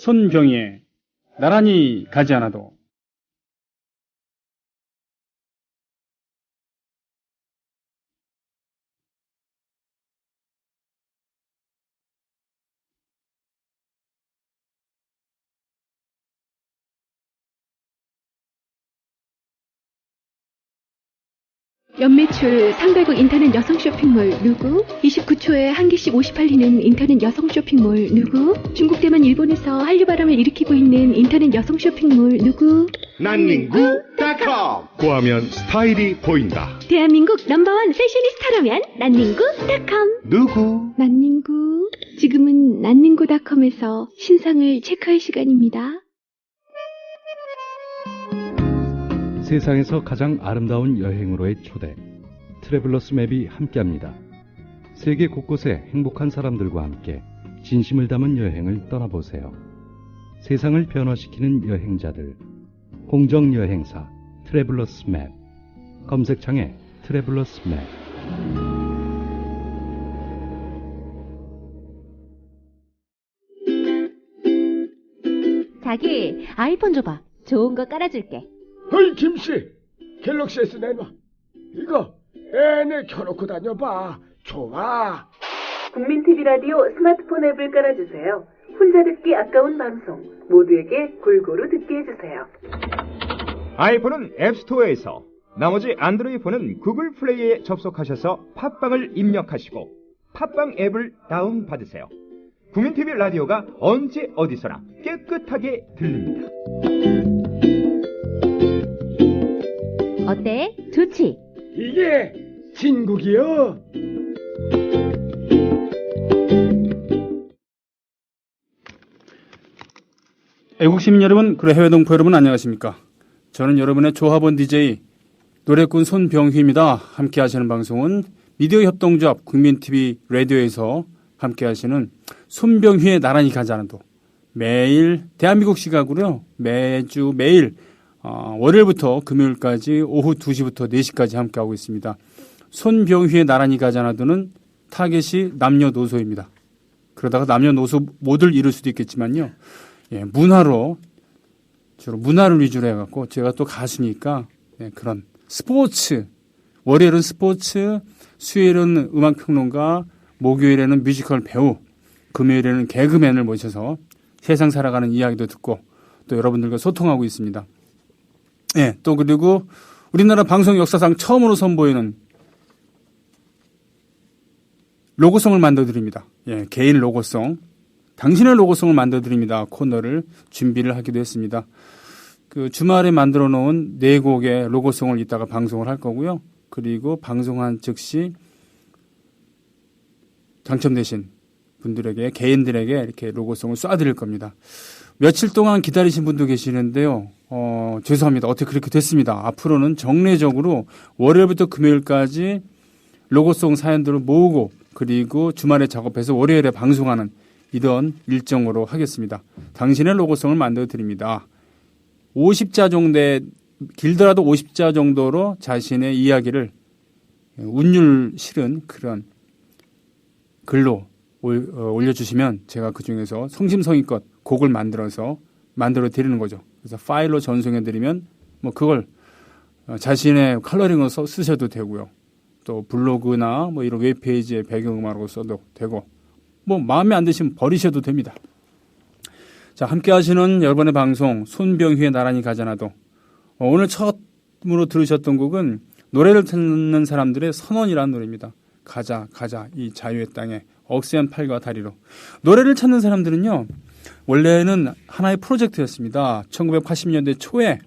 손병희의 나란히 가지 않아도. 연매출 300억 인터넷 여성 쇼핑몰 누구? 29초에 한 개씩 58리는 인터넷 여성 쇼핑몰 누구? 중국 대만 일본에서 한류바람을 일으키고 있는 인터넷 여성 쇼핑몰 누구? 난닝구닷컴. 구하면 스타일이 보인다. 대한민국 넘버원 패셔니스타라면 난닝구닷컴. 누구? 난닝구. 지금은 난닝구닷컴에서 신상을 체크할 시간입니다. 세상에서 가장 아름다운 여행으로의 초대, 트래블러스 맵이 함께합니다. 세계 곳곳의 행복한 사람들과 함께 진심을 담은 여행을 떠나보세요. 세상을 변화시키는 여행자들, 공정여행사 트래블러스 맵. 검색창에 트래블러스 맵. 자기, 아이폰 줘봐. 좋은 거 깔아줄게. 어이 김씨, 갤럭시 S 내놔. 이거 애네 켜놓고 다녀봐. 좋아. 국민TV 라디오 스마트폰 앱을 깔아주세요. 혼자 듣기 아까운 방송 모두에게 골고루 듣게 해주세요. 아이폰은 앱스토어에서, 나머지 안드로이드 폰은 구글 플레이에 접속하셔서 팟빵을 입력하시고 팟빵 앱을 다운받으세요. 국민TV 라디오가 언제 어디서나 깨끗하게 들립니다. 어때? 좋지? 이게 진국이요. 애국시민 여러분, 그리고 해외 동포 여러분 안녕하십니까? 저는 여러분의 조합원 DJ 노래꾼 손병휘입니다. 함께 하시는 방송은 미디어 협동조합 국민TV 라디오에서 함께 하시는 손병휘의 나란히 가지 않아도, 매일 대한민국 시각으로요, 매주 매일 월요일부터 금요일까지 오후 2시부터 4시까지 함께하고 있습니다. 손병휘의 나란히 가지 않아도는 타겟이 남녀노소입니다. 그러다가 남녀노소 모두를 이룰 수도 있겠지만요. 예, 문화로, 주로 문화를 위주로 해갖고, 제가 또 가수니까, 예, 그런 스포츠, 월요일은 스포츠, 수요일은 음악평론가, 목요일에는 뮤지컬 배우, 금요일에는 개그맨을 모셔서 세상 살아가는 이야기도 듣고, 또 여러분들과 소통하고 있습니다. 예, 또 그리고 우리나라 방송 역사상 처음으로 선보이는 로고송을 만들어드립니다. 예, 개인 로고송. 당신의 로고송을 만들어드립니다. 코너를 준비를 하기도 했습니다. 그 주말에 만들어 놓은 4곡의 로고송을 이따가 방송을 할 거고요. 그리고 방송한 즉시 당첨되신 분들에게, 개인들에게 이렇게 로고송을 쏴드릴 겁니다. 며칠 동안 기다리신 분도 계시는데요. 죄송합니다. 어떻게 그렇게 됐습니다. 앞으로는 정례적으로 월요일부터 금요일까지 로고송 사연들을 모으고, 그리고 주말에 작업해서 월요일에 방송하는 이런 일정으로 하겠습니다. 당신의 로고송을 만들어 드립니다. 50자 정도의, 길더라도 50자 정도로 자신의 이야기를 운율 실은 그런 글로 올려주시면 제가 그 중에서 성심성의껏 곡을 만들어 드리는 거죠. 그래서 파일로 전송해 드리면 뭐 그걸 자신의 컬러링으로 쓰셔도 되고요. 또 블로그나 뭐 이런 웹페이지의 배경음악으로 써도 되고, 뭐 마음에 안 드시면 버리셔도 됩니다. 자, 함께 하시는 여러분의 방송 손병휘의 나란히 가지 않아도, 오늘 처음으로 들으셨던 곡은 노래를 듣는 사람들의 선언이라는 노래입니다. 가자 가자 이 자유의 땅에 억센 팔과 다리로. 노래를 찾는 사람들은요, 원래는 하나의 프로젝트였습니다. 1980년대 초에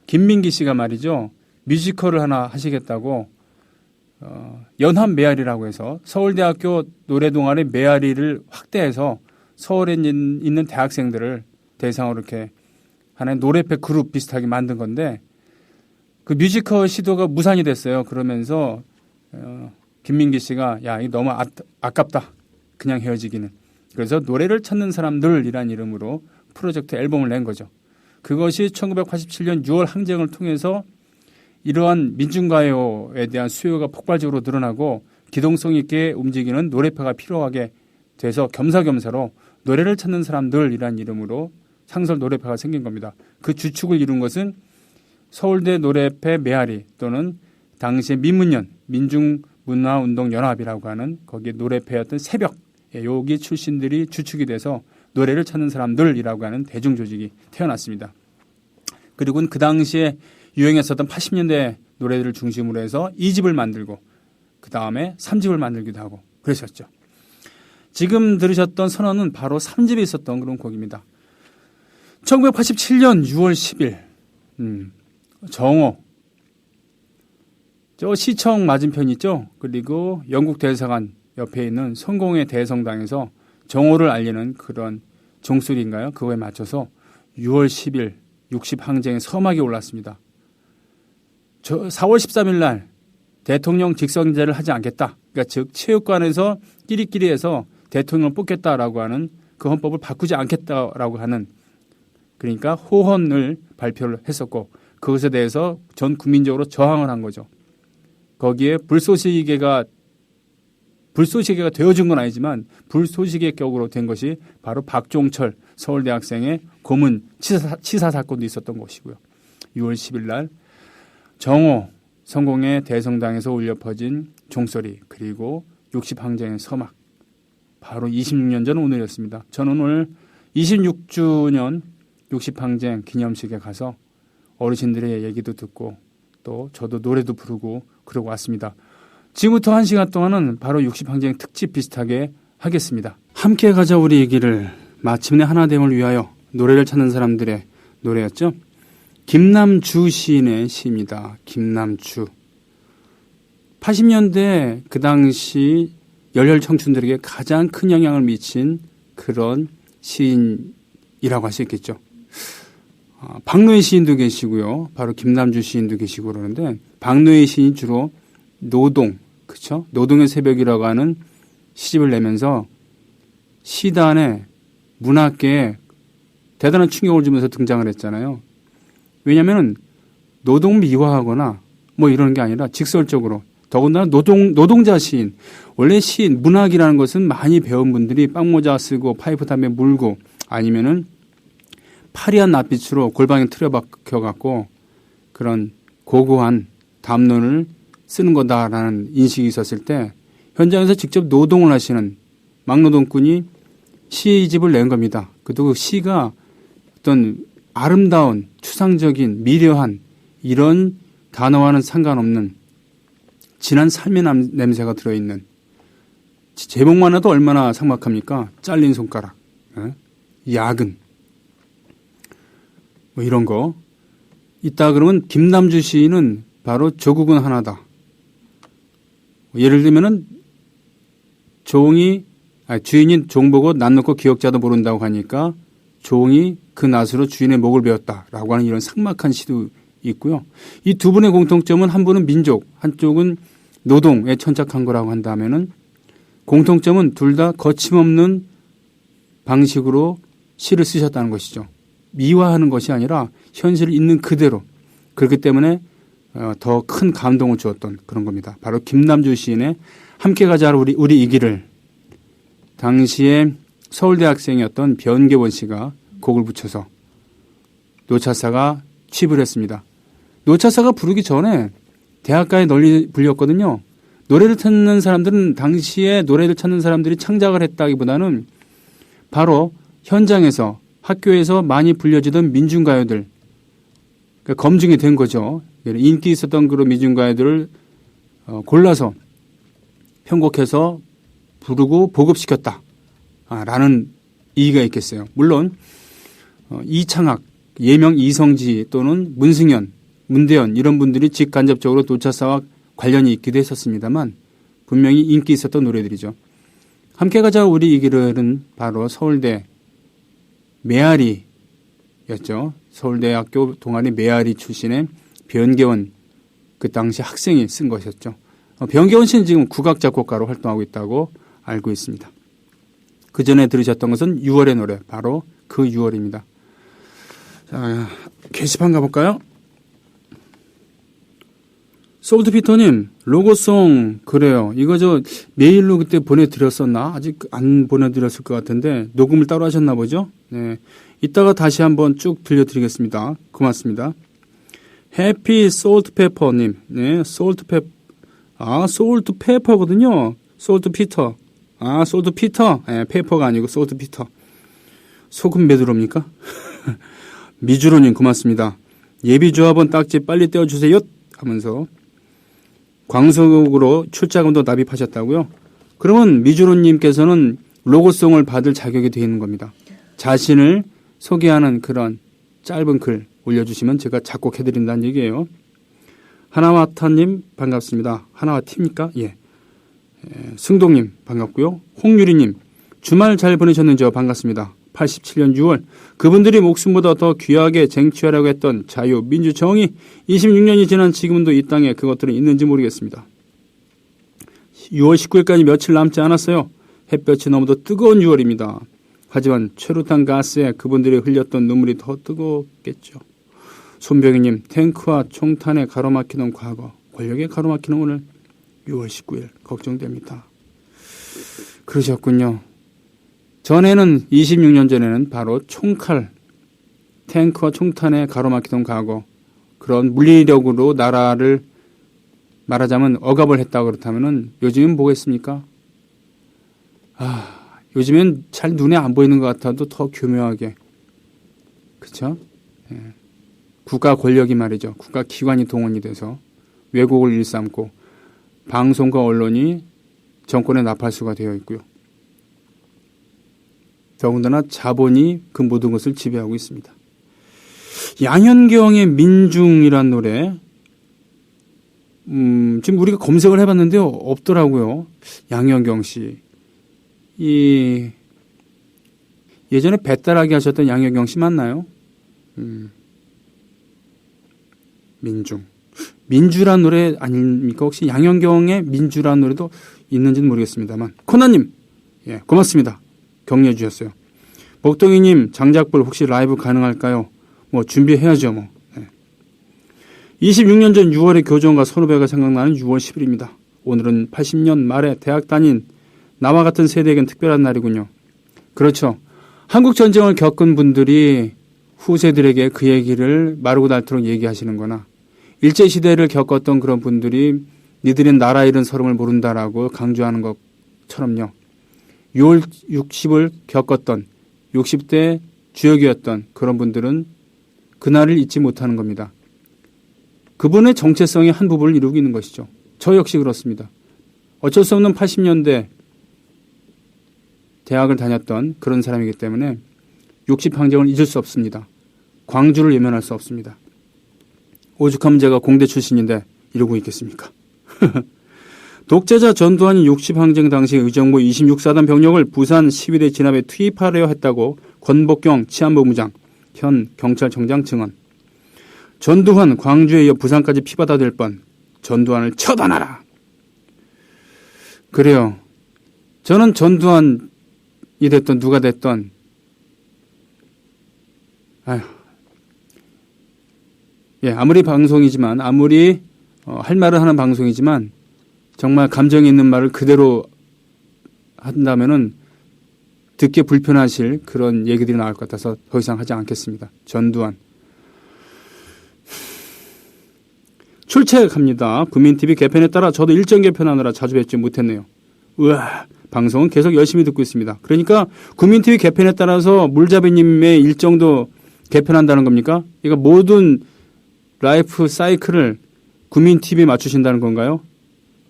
김민기 씨가 말이죠, 뮤지컬을 하나 하시겠다고 연합 메아리라고 해서 서울대학교 노래동아리 메아리를 확대해서 서울에 있는 대학생들을 대상으로 이렇게 하나의 노래패 그룹 비슷하게 만든 건데, 그 뮤지컬 시도가 무산이 됐어요. 그러면서 김민기 씨가 야, 이거 너무 아깝다. 그냥 헤어지기는. 그래서 노래를 찾는 사람들이란 이름으로 프로젝트 앨범을 낸 거죠. 그것이 1987년 6월 항쟁을 통해서 이러한 민중가요에 대한 수요가 폭발적으로 늘어나고 기동성 있게 움직이는 노래패가 필요하게 돼서 겸사겸사로 노래를 찾는 사람들이란 이름으로 상설 노래패가 생긴 겁니다. 그 주축을 이룬 것은 서울대 노래패 메아리 또는 당시의 민문연 민중문화운동연합이라고 하는 거기에 노래패였던 새벽 여기 출신들이 주축이 돼서 노래를 찾는 사람들이라고 하는 대중조직이 태어났습니다. 그리고 그 당시에 유행했었던 80년대 노래들을 중심으로 해서 2집을 만들고 그 다음에 3집을 만들기도 하고 그러셨죠. 지금 들으셨던 선언은 바로 3집에 있었던 그런 곡입니다. 1987년 6월 10일 정오 저 시청 맞은편 있죠. 그리고 영국 대사관 옆에 있는 성공회 대성당에서 정오를 알리는 그런 종소리인가요? 그거에 맞춰서 6월 10일 60항쟁의 서막이 올랐습니다. 4월 13일 날 대통령 직선제를 하지 않겠다. 그러니까 즉 체육관에서 끼리끼리 해서 대통령을 뽑겠다라고 하는 그 헌법을 바꾸지 않겠다라고 하는 그러니까 호헌을 발표를 했었고 그것에 대해서 전 국민적으로 저항을 한 거죠. 거기에 불쏘시개가 되어준 건 아니지만 불쏘시개 격으로 된 것이 바로 박종철 서울대학생의 고문 치사 사건도 있었던 것이고요. 6월 10일 날 정오 성공의 대성당에서 울려 퍼진 종소리 그리고 60항쟁의 서막 바로 26년 전 오늘이었습니다. 저는 오늘 26주년 60항쟁 기념식에 가서 어르신들의 얘기도 듣고 또 저도 노래도 부르고 그러고 왔습니다. 지금부터 1시간 동안은 바로 60항쟁 특집 비슷하게 하겠습니다. 함께 가자 우리 얘기를 마침내 하나됨을 위하여 노래를 찾는 사람들의 노래였죠. 김남주 시인의 시입니다. 김남주. 80년대 그 당시 열혈 청춘들에게 가장 큰 영향을 미친 그런 시인이라고 할 수 있겠죠. 박노해 시인도 계시고요. 바로 김남주 시인도 계시고 그러는데 박노해 시인이 주로 노동, 그렇죠? 노동의 새벽이라고 하는 시집을 내면서 시단에 문학계에 대단한 충격을 주면서 등장을 했잖아요. 왜냐하면 노동 미화하거나 뭐 이런 게 아니라 직설적으로 더군다나 노동자 시인. 원래 시인, 문학이라는 것은 많이 배운 분들이 빵모자 쓰고 파이프 담배 물고 아니면은 파리한 낯빛으로 골방에 틀어박혀갖고 그런 고고한 담론을 쓰는 거다라는 인식이 있었을 때 현장에서 직접 노동을 하시는 막노동꾼이 시집을 낸 겁니다. 그리고 그 시가 어떤 아름다운 추상적인 미려한 이런 단어와는 상관없는 진한 삶의 냄새가 들어있는 제목만 해도 얼마나 삭막합니까? 잘린 손가락, 야근 뭐 이런 거 있다 그러면 김남주 시인은 바로 조국은 하나다. 예를 들면은 주인이 종 보고 낯 놓고 기억자도 모른다고 하니까 종이 그 낯으로 주인의 목을 베었다라고 하는 이런 삭막한 시도 있고요. 이 두 분의 공통점은 한 분은 민족, 한쪽은 노동에 천착한 거라고 한다면은 공통점은 둘 다 거침없는 방식으로 시를 쓰셨다는 것이죠. 미화하는 것이 아니라 현실을 있는 그대로 그렇기 때문에 더 큰 감동을 주었던 그런 겁니다. 바로 김남주 시인의 함께 가자 우리 이 길을 당시에 서울대 학생이었던 변계원 씨가 곡을 붙여서 노차사가 취입을 했습니다. 노차사가 부르기 전에 대학가에 널리 불렸거든요. 노래를 찾는 사람들은 당시에 노래를 찾는 사람들이 창작을 했다기보다는 바로 현장에서 학교에서 많이 불려지던 민중가요들 그러니까 검증이 된 거죠. 인기 있었던 그런 민중가요들을 골라서 편곡해서 부르고 보급시켰다라는 이의가 있겠어요. 물론 이창학, 예명 이성지 또는 문승현, 문대현 이런 분들이 직간접적으로 노차사와 관련이 있기도 했었습니다만 분명히 인기 있었던 노래들이죠. 함께 가자 우리 이 길은 바로 서울대 메아리였죠. 서울대학교 동아리 메아리 출신의 변계원 그 당시 학생이 쓴 것이었죠. 변계원 씨는 지금 국악 작곡가로 활동하고 있다고 알고 있습니다. 그 전에 들으셨던 것은 6월의 노래 바로 그 6월입니다. 자, 게시판 가볼까요? 솔트피터님 로고송 그래요. 이거 메일로 그때 보내드렸었나? 아직 안 보내드렸을 것 같은데 녹음을 따로 하셨나 보죠? 네. 이따가 다시 한번 쭉 들려드리겠습니다. 고맙습니다. 해피 솔트페퍼님, 네, 솔트페퍼거든요. 솔트피터. 솔트피터. 네, 페퍼가 아니고 솔트피터. 소금 몇 유로입니까? 미주로님 고맙습니다. 예비조합원 딱지 빨리 떼어주세요 하면서 광속으로 출자금도 납입하셨다고요? 그러면 미주로님께서는 로고송을 받을 자격이 되어 있는 겁니다. 자신을 소개하는 그런 짧은 글 올려주시면 제가 작곡해드린다는 얘기예요. 하나와타님 반갑습니다. 하나와티입니까? 예. 승동님 반갑고요. 홍유리님 주말 잘 보내셨는지요? 반갑습니다. 87년 6월 그분들이 목숨보다 더 귀하게 쟁취하려고 했던 자유, 민주, 정의 26년이 지난 지금도 이 땅에 그것들은 있는지 모르겠습니다. 6월 19일까지 며칠 남지 않았어요. 햇볕이 너무도 뜨거운 6월입니다. 하지만 최루탄 가스에 그분들이 흘렸던 눈물이 더 뜨겁겠죠. 손병희님 탱크와 총탄에 가로막히는 과거, 권력에 가로막히는 오늘 6월 19일 걱정됩니다. 그러셨군요. 전에는 26년 전에는 바로 총칼, 탱크와 총탄에 가로막히던 과거, 그런 물리력으로 나라를 말하자면 억압을 했다 그렇다면은 요즘은 뭐겠습니까? 요즘엔 잘 눈에 안 보이는 것 같아도 더 교묘하게, 그렇죠? 예. 국가 권력이 말이죠. 국가 기관이 동원이 돼서 왜곡을 일삼고 방송과 언론이 정권의 나팔수가 되어 있고요. 더군다나 자본이 그 모든 것을 지배하고 있습니다. 양현경의 민중이란 노래, 지금 우리가 검색을 해봤는데요. 없더라고요. 양현경 씨. 예전에 배따라기 하셨던 양현경 씨 맞나요? 민중. 민주란 노래 아닙니까? 혹시 양현경의 민주란 노래도 있는지는 모르겠습니다만. 코나님, 예, 고맙습니다. 격려해 주셨어요. 복동이님, 장작불 혹시 라이브 가능할까요? 뭐 준비해야죠, 뭐. 네. 26년 전 6월의 교정과 선후배가 생각나는 6월 10일입니다. 오늘은 80년 말에 대학 다닌 나와 같은 세대에겐 특별한 날이군요. 그렇죠. 한국 전쟁을 겪은 분들이 후세들에게 그 얘기를 마르고 닳도록 얘기하시는 거나 일제시대를 겪었던 그런 분들이 니들은 나라 잃은 서름을 모른다라고 강조하는 것처럼요. 6월 60을 겪었던 60대 주역이었던 그런 분들은 그날을 잊지 못하는 겁니다. 그분의 정체성의 한 부분을 이루고 있는 것이죠. 저 역시 그렇습니다. 어쩔 수 없는 80년대 대학을 다녔던 그런 사람이기 때문에 60항쟁을 잊을 수 없습니다. 광주를 외면할 수 없습니다. 오죽하면 제가 공대 출신인데 이러고 있겠습니까? 독재자 전두환이 60항쟁 당시 의정부 26사단 병력을 부산 11회 진압에 투입하려 했다고 권복경 치안본부장, 현 경찰청장 증언. 전두환 광주에 이어 부산까지 피받아 될 뻔. 전두환을 처단하라. 그래요. 저는 전두환이 됐던 누가 됐던 아무리 방송이지만 아무리 할 말을 하는 방송이지만 정말 감정이 있는 말을 그대로 한다면은 듣기 불편하실 그런 얘기들이 나올 것 같아서 더 이상 하지 않겠습니다. 전두환. 출첵합니다. 국민TV 개편에 따라 저도 일정 개편하느라 자주 뵙지 못했네요. 우와, 방송은 계속 열심히 듣고 있습니다. 그러니까 국민TV 개편에 따라서 물잡이님의 일정도 개편한다는 겁니까? 그러니까 모든 라이프 사이클을 국민TV에 맞추신다는 건가요?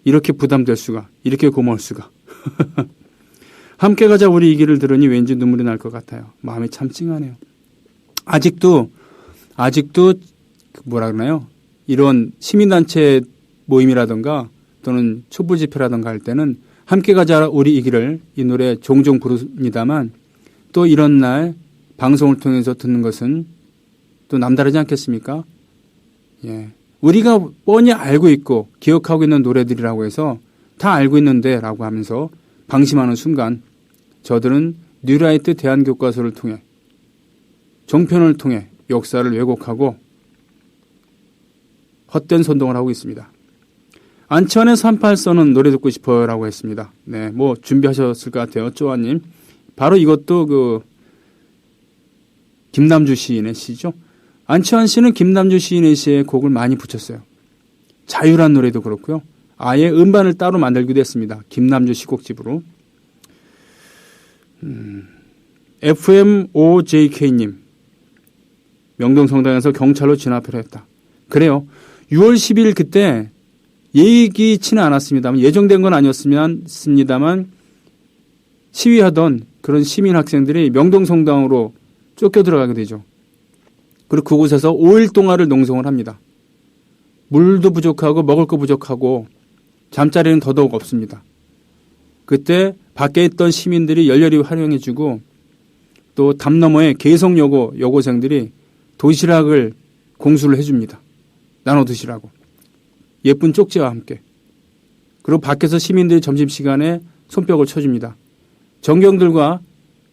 이렇게 부담될 수가, 이렇게 고마울 수가. 함께 가자 우리 이 길을 들으니 왠지 눈물이 날 것 같아요. 마음이 참 찡하네요. 아직도 뭐라 그러나요? 이런 시민단체 모임이라든가 또는 촛불 집회라든가 할 때는 함께 가자 우리 이 길을 이 노래 종종 부릅니다만 또 이런 날 방송을 통해서 듣는 것은 또 남다르지 않겠습니까? 예. 우리가 뻔히 알고 있고 기억하고 있는 노래들이라고 해서 다 알고 있는데 라고 하면서 방심하는 순간 저들은 뉴라이트 대한교과서를 통해 종편을 통해 역사를 왜곡하고 헛된 선동을 하고 있습니다. 안치환의 38선은 노래 듣고 싶어요라고 했습니다. 네, 뭐 준비하셨을 것 같아요, 쪼아님. 바로 이것도 그 김남주 시인의 시죠. 안치환 씨는 김남주 시인의 시에 곡을 많이 붙였어요. 자유란 노래도 그렇고요. 아예 음반을 따로 만들기도 했습니다. 김남주 시곡집으로. FMOJK님. 명동성당에서 경찰로 진압을 했다. 그래요. 6월 10일 그때 예기치는 않았습니다만, 예정된 건 아니었습니다만 시위하던 그런 시민 학생들이 명동성당으로 쫓겨 들어가게 되죠. 그리고 그곳에서 5일 동안을 농성을 합니다. 물도 부족하고 먹을 거 부족하고 잠자리는 더더욱 없습니다. 그때 밖에 있던 시민들이 열렬히 활용해주고 또 담 너머에 계성여고 여고생들이 도시락을 공수를 해줍니다. 나눠 드시라고. 예쁜 쪽지와 함께. 그리고 밖에서 시민들이 점심시간에 손뼉을 쳐줍니다. 정경들과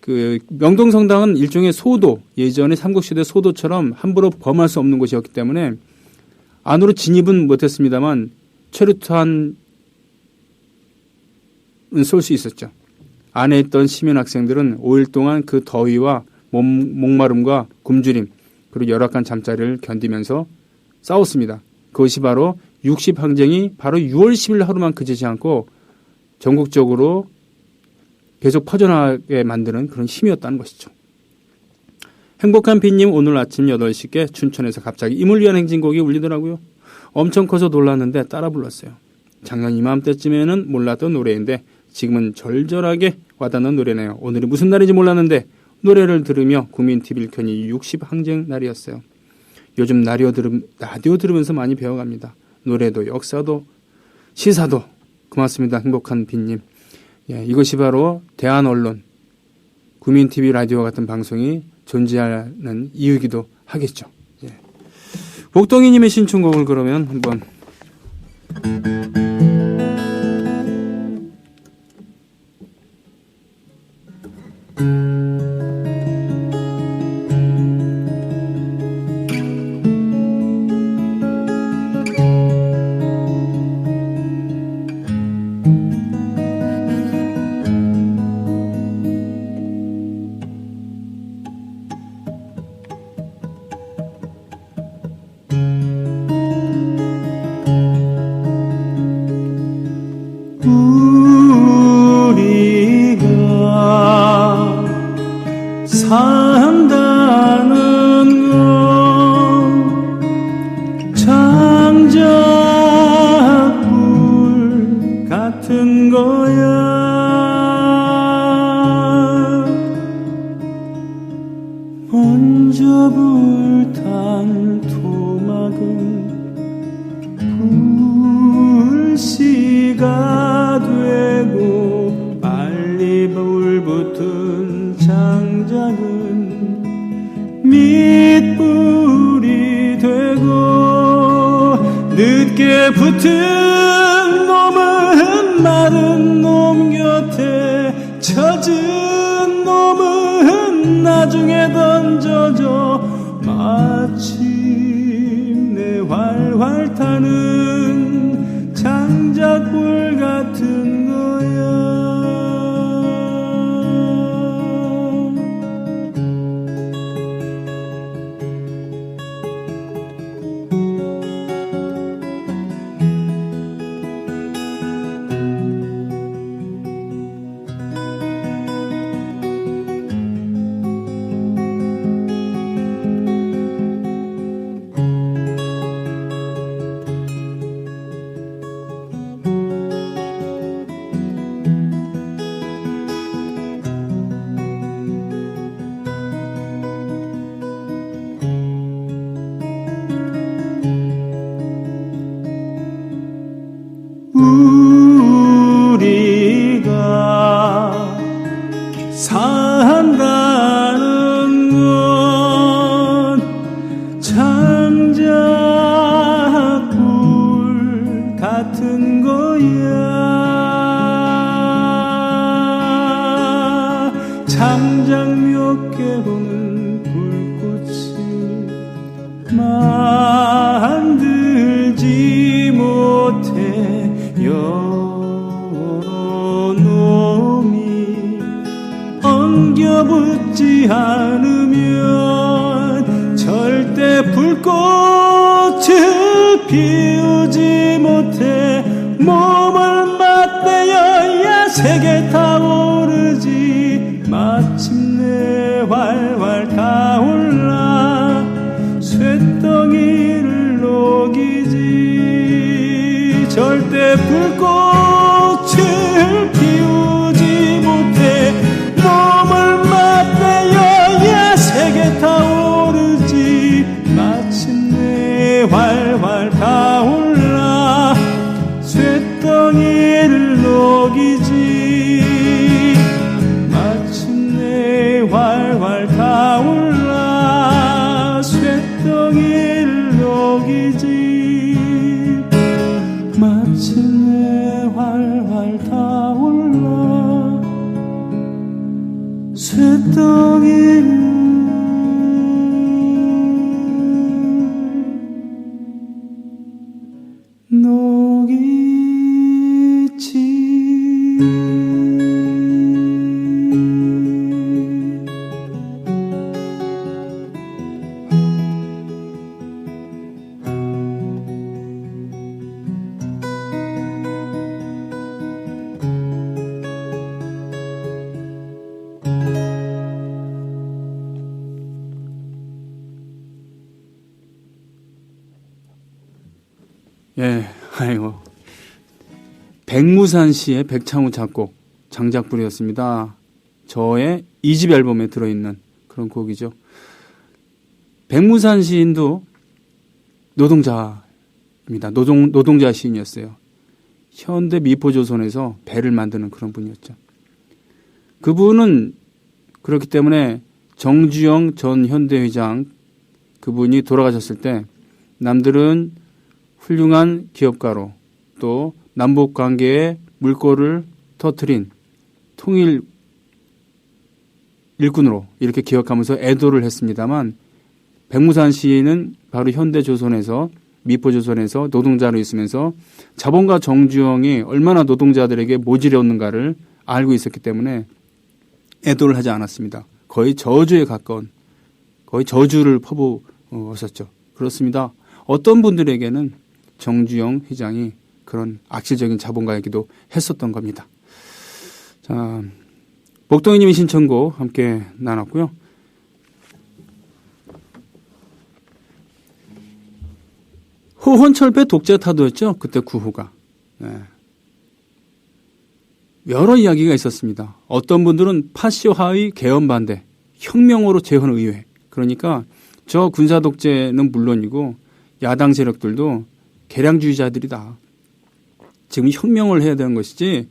그 명동성당은 일종의 소도, 예전의 삼국시대 소도처럼 함부로 범할 수 없는 곳이었기 때문에 안으로 진입은 못했습니다만 최루탄은 쏠 수 있었죠. 안에 있던 시민 학생들은 5일 동안 그 더위와 목마름과 굶주림 그리고 열악한 잠자리를 견디면서 싸웠습니다. 그것이 바로 60항쟁이 바로 6월 10일 하루만 그치지 않고 전국적으로 계속 퍼져나가게 만드는 그런 힘이었다는 것이죠. 행복한 빈님 오늘 아침 8시께 춘천에서 갑자기 임을 위한 행진곡이 울리더라고요. 엄청 커서 놀랐는데 따라 불렀어요. 작년 이맘때쯤에는 몰랐던 노래인데 지금은 절절하게 와닿는 노래네요. 오늘이 무슨 날인지 몰랐는데 노래를 들으며 국민TV를 켜니 60항쟁 날이었어요. 요즘 라디오 들으면서 많이 배워갑니다. 노래도 역사도 시사도. 고맙습니다. 행복한 빈님. 예, 이것이 바로 대한언론, 국민TV 라디오와 같은 방송이 존재하는 이유이기도 하겠죠. 예. 복동이님의 신청곡을 그러면 한번 산다는 건 장작불 같은 거야. 먼저 불탄 토막은 불씨가 되고 빨리 불붙은 장작은 밑불이 되고 늦게 붙은 놈은 마른 놈 곁에 젖은 놈은 나중에 던져져 마침내 활활 타는 장작불 같은 거야. 우리가 산다는 건 장작불 같은 거야. 장작 몇 개로는 불꽃을 만들지 못해 잊지 않으면 절대 불꽃을 피우지 못해. 몸을 맞대어야 색에 타오르지. 마침내 활활 타올라 쇳덩이를 녹이지. 절대 불꽃을 피우지 못해. 몸을 맞대어야 색에 타오르지. 마침내 활활 타올라 쇳덩이를 녹이지. 마침내 활활 타올라 쇳덩이를 녹이지. 마침내 활활 타올라 쇳덩이를 예, 아이고. 백무산 씨의 백창호 작곡, 장작불이었습니다. 저의 2집 앨범에 들어있는 그런 곡이죠. 백무산 시인도 노동자입니다. 노동자 시인이었어요. 현대 미포조선에서 배를 만드는 그런 분이었죠. 그분은 그렇기 때문에 정주영 전 현대회장 그분이 돌아가셨을 때 남들은 훌륭한 기업가로 또 남북관계의 물꼬를 터뜨린 통일 일꾼으로 이렇게 기억하면서 애도를 했습니다만 백무산 시인은 바로 현대조선에서 미포조선에서 노동자로 있으면서 자본가 정주영이 얼마나 노동자들에게 모질이었는가를 알고 있었기 때문에 애도를 하지 않았습니다. 거의 저주에 가까운 거의 저주를 퍼부었었죠. 그렇습니다. 어떤 분들에게는 정주영 회장이 그런 악질적인 자본가이기도 했었던 겁니다. 자, 복동이님의 신청곡 함께 나눴고요. 호헌철배 독재타도였죠. 그때 구호가. 네. 여러 이야기가 있었습니다. 어떤 분들은 파쇼하의 개헌 반대, 혁명으로 재헌 의회. 그러니까 저 군사 독재는 물론이고 야당 세력들도 개량주의자들이다. 지금 혁명을 해야 되는 것이지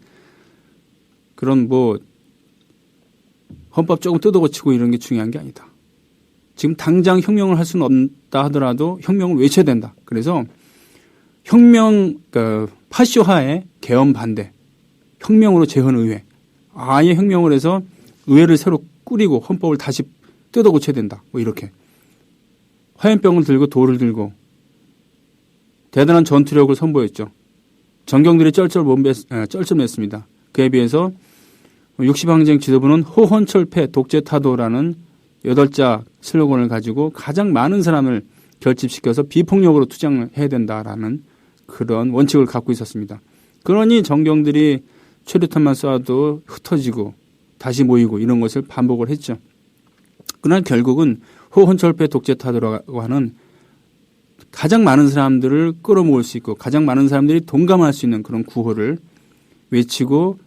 그런 뭐 헌법 조금 뜯어고치고 이런 게 중요한 게 아니다. 지금 당장 혁명을 할 수는 없다 하더라도 혁명을 외쳐야 된다. 그래서 혁명 파쇼하의 개헌 반대, 혁명으로 재헌 의회. 아예 혁명을 해서 의회를 새로 꾸리고 헌법을 다시 뜯어고쳐야 된다. 뭐 이렇게. 화염병을 들고 돌을 들고 대단한 전투력을 선보였죠. 전경들이 쩔쩔맸습니다. 그에 비해서 60항쟁 지도부는 호헌철폐 독재타도라는 8자 슬로건을 가지고 가장 많은 사람을 결집시켜서 비폭력으로 투쟁을 해야 된다라는 그런 원칙을 갖고 있었습니다. 그러니 정경들이 최루탄만 쏴도 흩어지고 다시 모이고 이런 것을 반복을 했죠. 그러나 결국은 호헌철폐 독재타도라고 하는 가장 많은 사람들을 끌어모을 수 있고 가장 많은 사람들이 동감할 수 있는 그런 구호를 외치고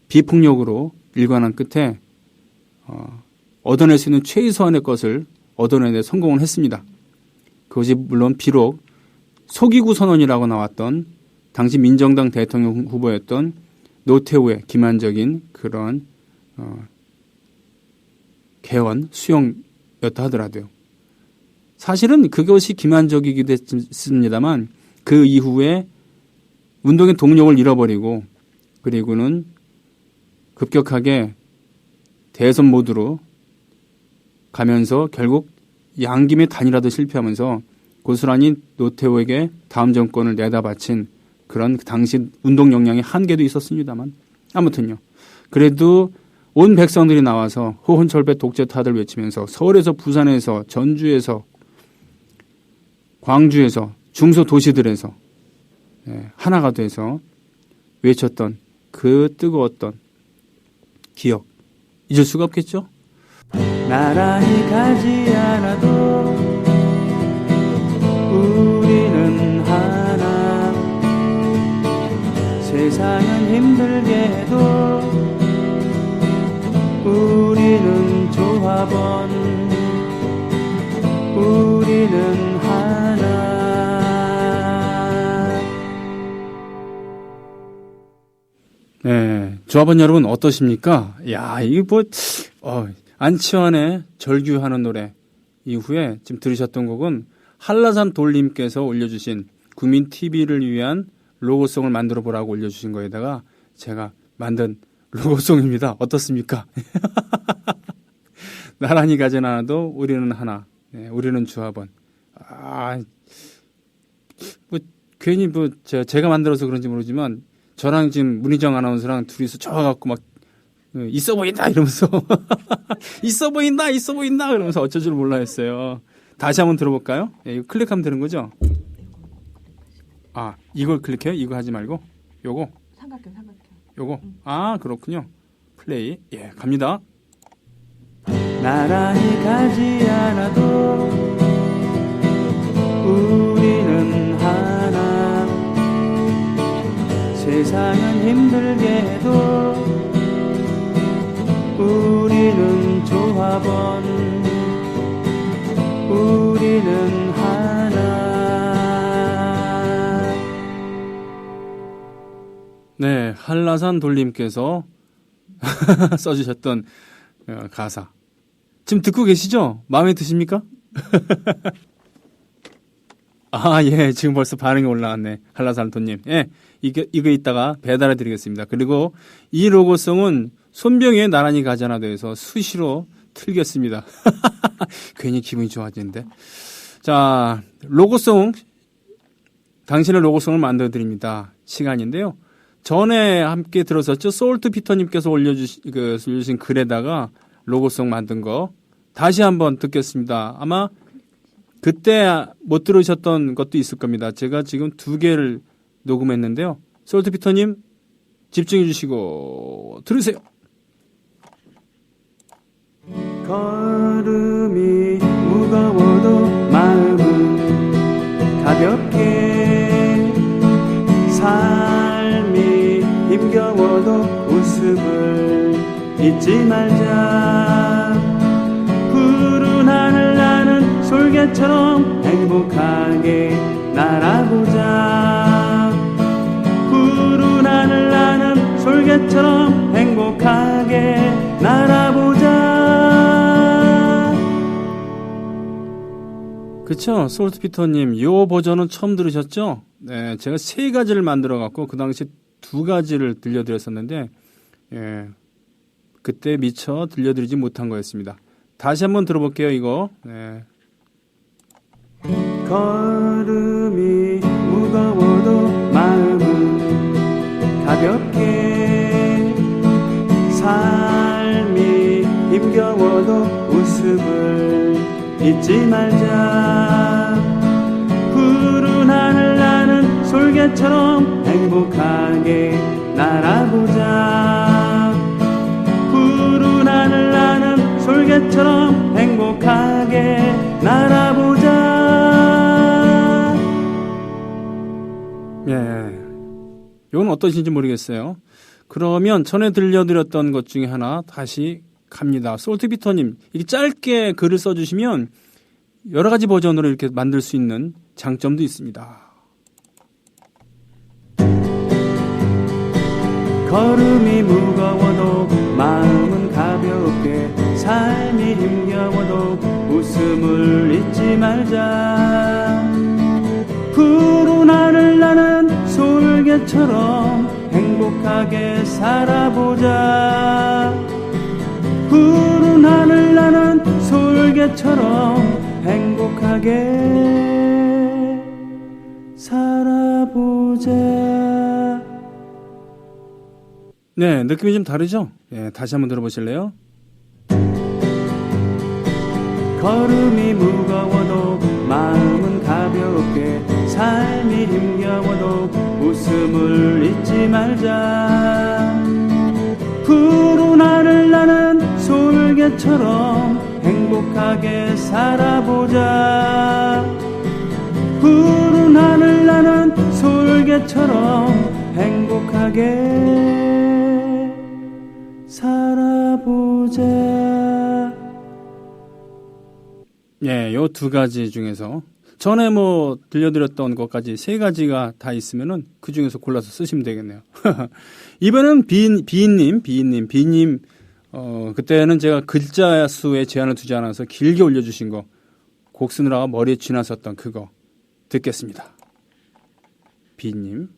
비폭력으로 일관한 끝에 얻어낼 수 있는 최소한의 것을 얻어내는 데 성공을 했습니다. 그것이 물론 비록 소기구 선언이라고 나왔던 당시 민정당 대통령 후보였던 노태우의 기만적인 그런 개헌 수용이었다 하더라도요. 사실은 그것이 기만적이기도 했습니다만 그 이후에 운동의 동력을 잃어버리고 그리고는 급격하게 대선 모드로 가면서 결국 양김의 단일화도 실패하면서 고스란히 노태우에게 다음 정권을 내다 바친 그런 당시 운동 역량의 한계도 있었습니다만 아무튼요. 그래도 온 백성들이 나와서 호혼철배 독재타들 외치면서 서울에서 부산에서 전주에서 광주에서 중소도시들에서 하나가 돼서 외쳤던 그 뜨거웠던 기억 잊을 수가 없겠죠. 나란히 가지 않아도 우리는 하나 세상은 힘들게 해도 우리는 조합원 우리는 하나. 네, 조합원 여러분 어떠십니까? 야, 이게 뭐 안치환의 절규하는 노래 이후에 지금 들으셨던 곡은 한라산 돌님께서 올려주신 구민 TV를 위한 로고송을 만들어 보라고 올려주신 거에다가 제가 만든 로고송입니다. 어떻습니까? 나란히 가진 않아도 우리는 하나, 우리는 조합원. 괜히 제가 만들어서 그런지 모르지만 저랑 지금 문희정 아나운서랑 둘이서 좋아갖고 막 있어 보인다 이러면서 있어 보인다 그러면서 어쩔 줄 몰라 했어요. 다시 한번 들어볼까요? 이거 클릭하면 되는 거죠? 이걸 클릭해요? 이거 하지 말고 요거 삼각형 요거 그렇군요. 플레이 갑니다. 나란히 가지 않아도 우리는 하나 세상은 힘들게 해도 우리는 조합원 우리는 하나. 네, 한라산 돌림께서 써주셨던 가사 지금 듣고 계시죠? 마음에 드십니까? 지금 벌써 반응이 올라왔네. 한라산 돌님. 이거 이따가 배달해 드리겠습니다. 그리고 이 로고송은 손병희의 나란히 가잖아 돼서 수시로 틀겠습니다. 괜히 기분이 좋아지는데. 자, 로고송, 당신의 로고송을 만들어 드립니다. 시간인데요. 전에 함께 들었었죠. 소울트 피터님께서 올려주신 글에다가 로고송 만든 거 다시 한번 듣겠습니다. 아마 그때 못 들으셨던 것도 있을 겁니다. 제가 지금 2개를 녹음했는데요. 소울트 피터님 집중해 주시고 들으세요. 걸음이 무거워도 마음은 가볍게 삶이 힘겨워도 웃음을 잊지 말자 푸른 하늘 나는 솔개처럼 행복하게 날아보자 푸른 하늘 나는 솔개처럼 행복하게 날아보자. 그쵸? 소울트피터님 요 버전은 처음 들으셨죠? 네, 제가 3가지를 만들어갖고 그 당시 2가지를 들려드렸었는데 그때 미처 들려드리지 못한 거였습니다. 다시 한번 들어볼게요. 이거 걸음이 무거워도 마음은 가볍게 삶이 힘겨워도 웃음을 잊지 말자 푸른 하늘 나는 솔개처럼 행복하게 날아보자 푸른 하늘 나는 솔개처럼 행복하게 날아보자. 이건 어떠신지 모르겠어요. 그러면 전에 들려드렸던 것 중에 하나 다시 갑니다. 솔트비터님 이렇게 짧게 글을 써주시면 여러 가지 버전으로 이렇게 만들 수 있는 장점도 있습니다. 걸음이 무거워도 마음은 가볍게 삶이 힘겨워도 웃음을 잊지 말자 푸른 하늘 나는 솔개처럼 행복하게 살아보자 푸른 하늘 나는 솔개처럼 행복하게 살아보자. 네, 느낌이 좀 다르죠? 예, 다시 한번 들어보실래요? 걸음이 무거워도 마음은 가볍게 삶이 힘겨워도 웃음을 잊지 말자. 푸른 하늘 나는 솔개처럼 행복하게 살아보자. 푸른 하늘 나는 솔개처럼 행복하게 살아보자. 예, 요 두 가지 중에서 전에 뭐 들려드렸던 것까지 세 가지가 다 있으면은 그 중에서 골라서 쓰시면 되겠네요. 이번엔 비인님, 그때는 제가 글자 수에 제한을 두지 않아서 길게 올려주신 거, 곡 쓰느라 머리에 쥐났었던 그거 듣겠습니다. 비인님.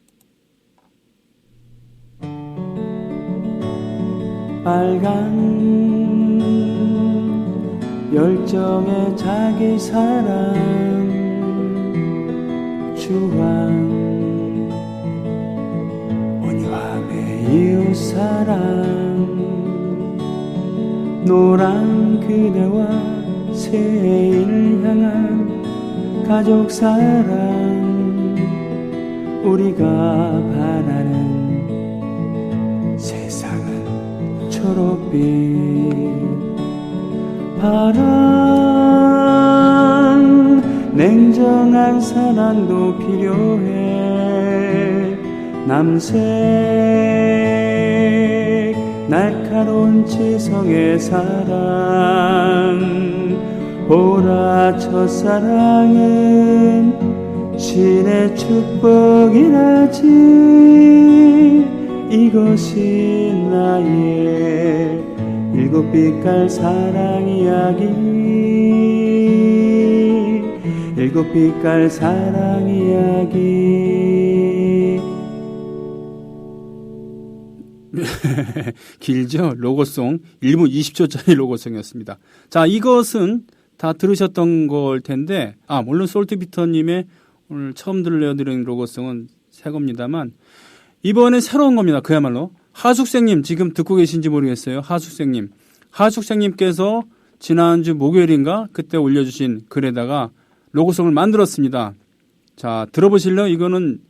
빨간 열정의 자기 사랑 주황 온유함의 이웃 사랑 노란 그대와 새해를 향한 가족 사랑 우리가 바라는 세상은 초록빛 파란 냉정한 사랑도 필요해 남색 날카로운 지성의 사랑 보라 첫사랑은 신의 축복이라지 이것이 나의 일곱 빛깔 사랑 이야기 일곱 빛깔 사랑 이야기 길죠? 로고송 1분 20초짜리 로고송이었습니다. 자, 이것은 다 들으셨던 걸 텐데 물론 솔트비터님의 오늘 처음 들려드린 로고송은 새 겁니다만 이번에 새로운 겁니다. 그야말로 하숙생님 지금 듣고 계신지 모르겠어요. 하숙생님께서 지난주 목요일인가 그때 올려주신 글에다가 로고송을 만들었습니다. 자, 들어보실래요? 이거는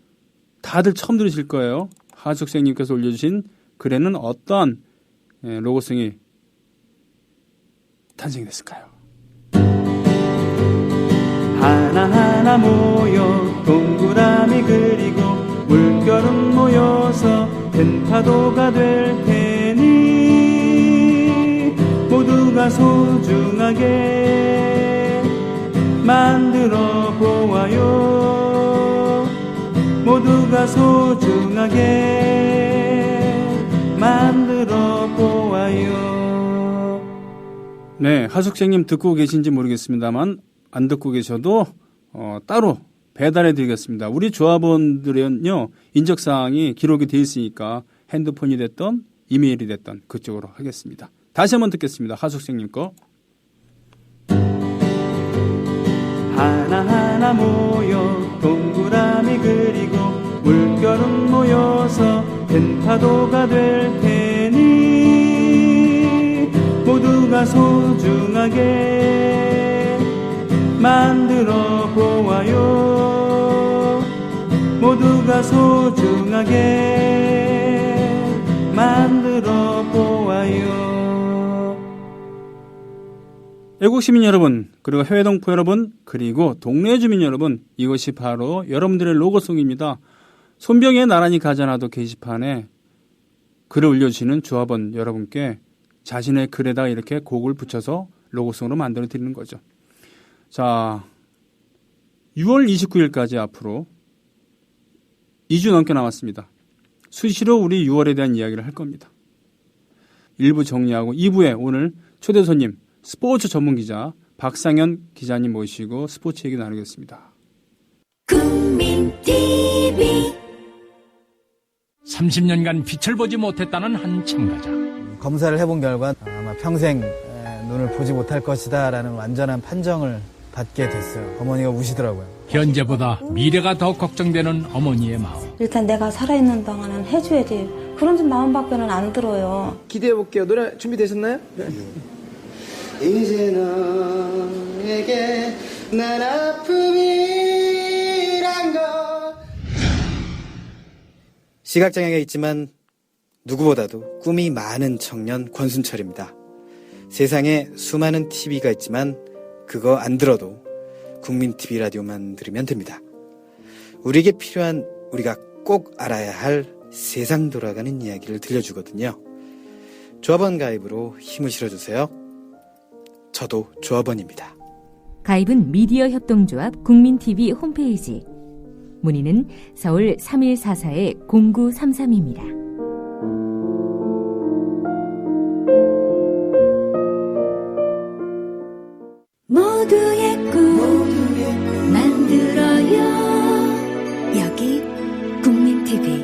다들 처음 들으실 거예요. 하숙생님께서 올려주신 글에는 어떤 로고송이 탄생이 됐을까요? 하나하나 모여 동그라미 그리고 물결은 모여서 큰 파도가 될 테니 모두가 소중하게 만들어 보아요 모두가 소중하게 만들어 보아요. 네, 하숙생님 듣고 계신지 모르겠습니다만 안 듣고 계셔도 따로 배달해 드리겠습니다. 우리 조합원들은요, 인적사항이 기록이 되어 있으니까 핸드폰이 됐던 이메일이 됐던 그쪽으로 하겠습니다. 다시 한번 듣겠습니다. 하숙생님 거. 하나하나 모여 동그라미 그리고 물결은 모여서 큰 파도가 될 테니 모두가 소중하게 만들어 보아요 모두가 소중하게 만들어 보아요. 애국 시민 여러분, 그리고 해외 동포 여러분, 그리고 동네 주민 여러분, 이것이 바로 여러분들의 로고송입니다. 손병에 나란히 가잖아도 게시판에 글을 올려주시는 조합원 여러분께 자신의 글에다 이렇게 곡을 붙여서 로고송으로 만들어 드리는 거죠. 자, 6월 29일까지 앞으로 2주 넘게 남았습니다. 수시로 우리 6월에 대한 이야기를 할 겁니다. 1부 정리하고 2부에 오늘 초대 손님 스포츠 전문 기자 박상현 기자님 모시고 스포츠 얘기 나누겠습니다. 국민TV 30년간 빛을 보지 못했다는 한 참가자. 검사를 해본 결과 아마 평생 눈을 보지 못할 것이다 라는 완전한 판정을 받게 됐어요. 어머니가 우시더라고요. 현재보다 미래가 더 걱정되는 어머니의 마음. 일단 내가 살아있는 동안은 해줘야지 그런 집 마음밖에는 안 들어요. 기대해볼게요. 노래 준비되셨나요? 네. 이제 너에게 난 아픔이란 것. 시각장애가 있지만 누구보다도 꿈이 많은 청년 권순철입니다. 세상에 수많은 TV가 있지만 그거 안 들어도 국민 TV 라디오만 들으면 됩니다. 우리에게 필요한 우리가 꼭 알아야 할 세상 돌아가는 이야기를 들려주거든요. 조합원 가입으로 힘을 실어주세요. 저도 조합원입니다. 가입은 미디어 협동조합 국민TV 홈페이지. 문의는 서울 3144-0933입니다. 모두의 꿈 만들어요. 여기 국민TV.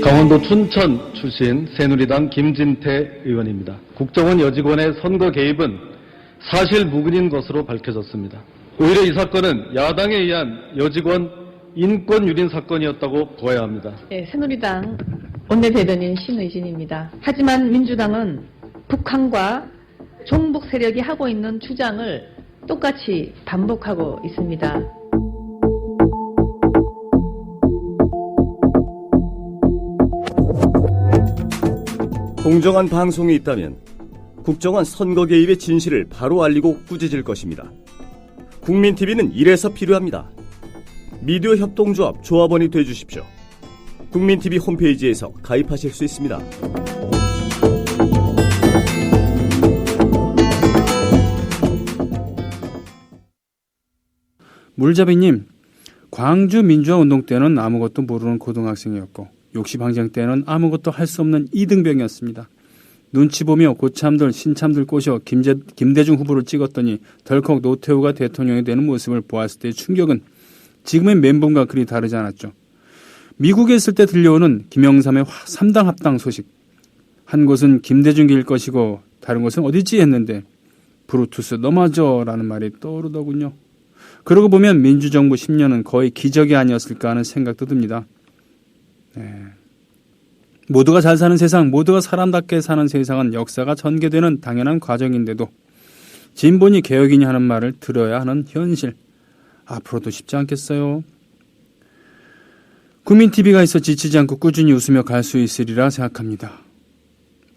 강원도 춘천 출신 새누리당 김진태 의원입니다. 국정원 여직원의 선거 개입은 사실 무근인 것으로 밝혀졌습니다. 오히려 이 사건은 야당에 의한 여직원 인권 유린 사건이었다고 보아야 합니다. 네, 새누리당 원내대변인 신의진입니다. 하지만 민주당은 북한과 종북 세력이 하고 있는 주장을 똑같이 반복하고 있습니다. 공정한 방송이 있다면 국정원 선거 개입의 진실을 바로 알리고 꾸짖을 것입니다. 국민TV는 이래서 필요합니다. 미디어 협동조합 조합원이 되어주십시오. 국민TV 홈페이지에서 가입하실 수 있습니다. 물잡이님, 광주 민주화운동 때는 아무것도 모르는 고등학생이었고 60항쟁 때는 아무것도 할 수 없는 이등병이었습니다. 눈치 보며 고참들 신참들 꼬셔 김대중 후보를 찍었더니 덜컥 노태우가 대통령이 되는 모습을 보았을 때의 충격은 지금의 멘붕과 그리 다르지 않았죠. 미국에 있을 때 들려오는 김영삼의 3당 합당 소식. 한 곳은 김대중길 것이고 다른 곳은 어디지 했는데 브루투스 너마저라는 말이 떠오르더군요. 그러고 보면 민주정부 10년은 거의 기적이 아니었을까 하는 생각도 듭니다. 네. 모두가 잘 사는 세상, 모두가 사람답게 사는 세상은 역사가 전개되는 당연한 과정인데도 진보니 개혁이니 하는 말을 들어야 하는 현실. 앞으로도 쉽지 않겠어요. 국민TV가 있어 지치지 않고 꾸준히 웃으며 갈 수 있으리라 생각합니다.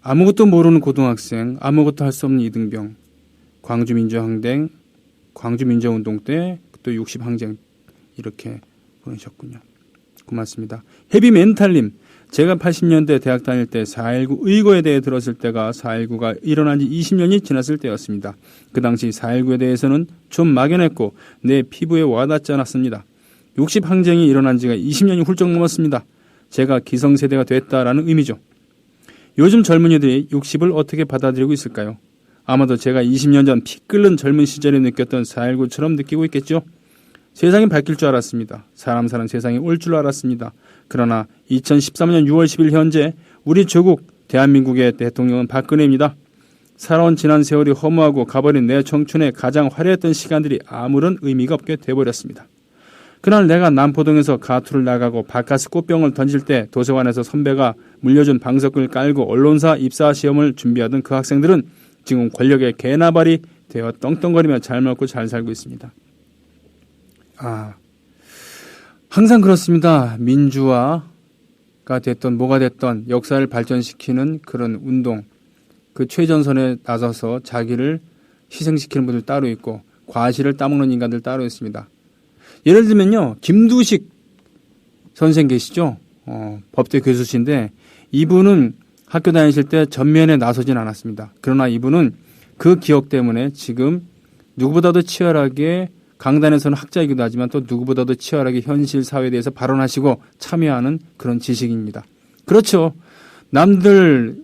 아무것도 모르는 고등학생, 아무것도 할 수 없는 이등병, 광주민주항쟁, 광주민주운동 때 또 60항쟁 이렇게 보내셨군요. 고맙습니다. 헤비멘탈님, 제가 80년대 대학 다닐 때 4.19 의거에 대해 들었을 때가 4.19가 일어난 지 20년이 지났을 때였습니다. 그 당시 4.19에 대해서는 좀 막연했고 내 피부에 와닿지 않았습니다. 60항쟁이 일어난 지가 20년이 훌쩍 넘었습니다. 제가 기성세대가 됐다라는 의미죠. 요즘 젊은이들이 60을 어떻게 받아들이고 있을까요? 아마도 제가 20년 전 피 끓는 젊은 시절에 느꼈던 4.19처럼 느끼고 있겠죠. 세상이 바뀔 줄 알았습니다. 사람 사는 세상이 올 줄 알았습니다. 그러나 2013년 6월 10일 현재 우리 조국 대한민국의 대통령은 박근혜입니다. 살아온 지난 세월이 허무하고 가버린 내 청춘의 가장 화려했던 시간들이 아무런 의미가 없게 돼버렸습니다. 그날 내가 남포동에서 가투를 나가고 바카스 꽃병을 던질 때 도서관에서 선배가 물려준 방석을 깔고 언론사 입사 시험을 준비하던 그 학생들은 지금 권력의 개나발이 되어 떵떵거리며 잘 먹고 잘 살고 있습니다. 항상 그렇습니다. 민주화가 됐던 뭐가 됐던 역사를 발전시키는 그런 운동, 그 최전선에 나서서 자기를 희생시키는 분들 따로 있고 과실을 따먹는 인간들 따로 있습니다. 예를 들면요, 김두식 선생 계시죠? 법대 교수신데 이분은 학교 다니실 때 전면에 나서진 않았습니다. 그러나 이분은 그 기억 때문에 지금 누구보다도 치열하게 강단에서는 학자이기도 하지만 또 누구보다도 치열하게 현실 사회에 대해서 발언하시고 참여하는 그런 지식입니다. 그렇죠. 남들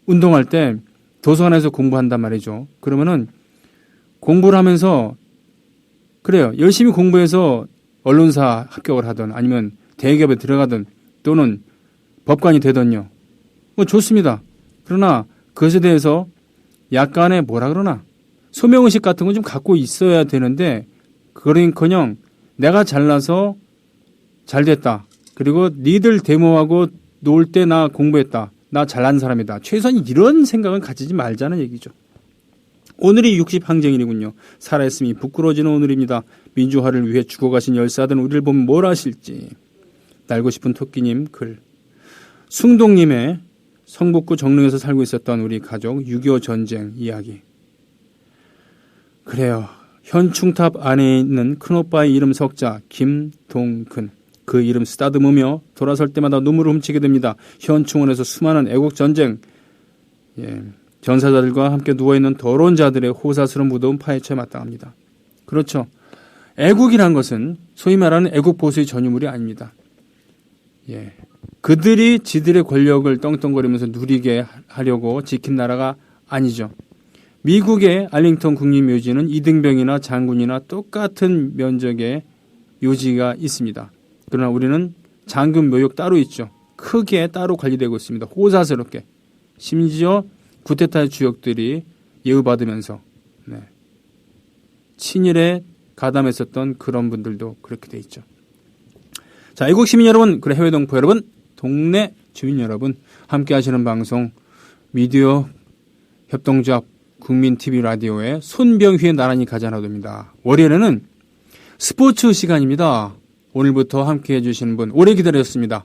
운동할 때 도서관에서 공부한단 말이죠. 그러면은 공부를 하면서 그래요. 열심히 공부해서 언론사 합격을 하든 아니면 대기업에 들어가든 또는 법관이 되든요. 뭐 좋습니다. 그러나 그것에 대해서 약간의 뭐라 그러나 소명의식 같은 건 좀 갖고 있어야 되는데 그러니커녕 내가 잘나서 잘 됐다. 그리고 니들 데모하고 놀 때 나 공부했다. 나 잘난 사람이다. 최소한 이런 생각은 가지지 말자는 얘기죠. 오늘이 60항쟁일이군요. 살아있음이 부끄러워지는 오늘입니다. 민주화를 위해 죽어가신 열사들은 우리를 보면 뭘 하실지. 날고 싶은 토끼님 글. 숭동님의 성북구 정릉에서 살고 있었던 우리 가족 6.25 전쟁 이야기. 그래요. 현충탑 안에 있는 큰오빠의 이름 석자 김동근. 그 이름 쓰다듬으며 돌아설 때마다 눈물을 훔치게 됩니다. 현충원에서 수많은 애국전쟁 전사자들과 함께 누워있는 더러운 자들의 호사스러운 무더운 파헤쳐에 마땅합니다. 그렇죠. 애국이란 것은 소위 말하는 애국보수의 전유물이 아닙니다. 그들이 지들의 권력을 떵떵거리면서 누리게 하려고 지킨 나라가 아니죠. 미국의 알링턴 국립묘지는 이등병이나 장군이나 똑같은 면적의 묘지가 있습니다. 그러나 우리는 장군 묘역 따로 있죠. 크게 따로 관리되고 있습니다. 호사스럽게. 심지어 쿠데타의 주역들이 예우받으면서 친일에 가담했었던 그런 분들도 그렇게 돼 있죠. 자, 애국 시민 여러분, 그리고 해외 동포 여러분, 동네 주민 여러분, 함께 하시는 방송 미디어 협동조합 국민 TV 라디오의 손병휘의 나란히 가자나도입니다. 월요일에는 스포츠 시간입니다. 오늘부터 함께 해주시는 분 오래 기다렸습니다.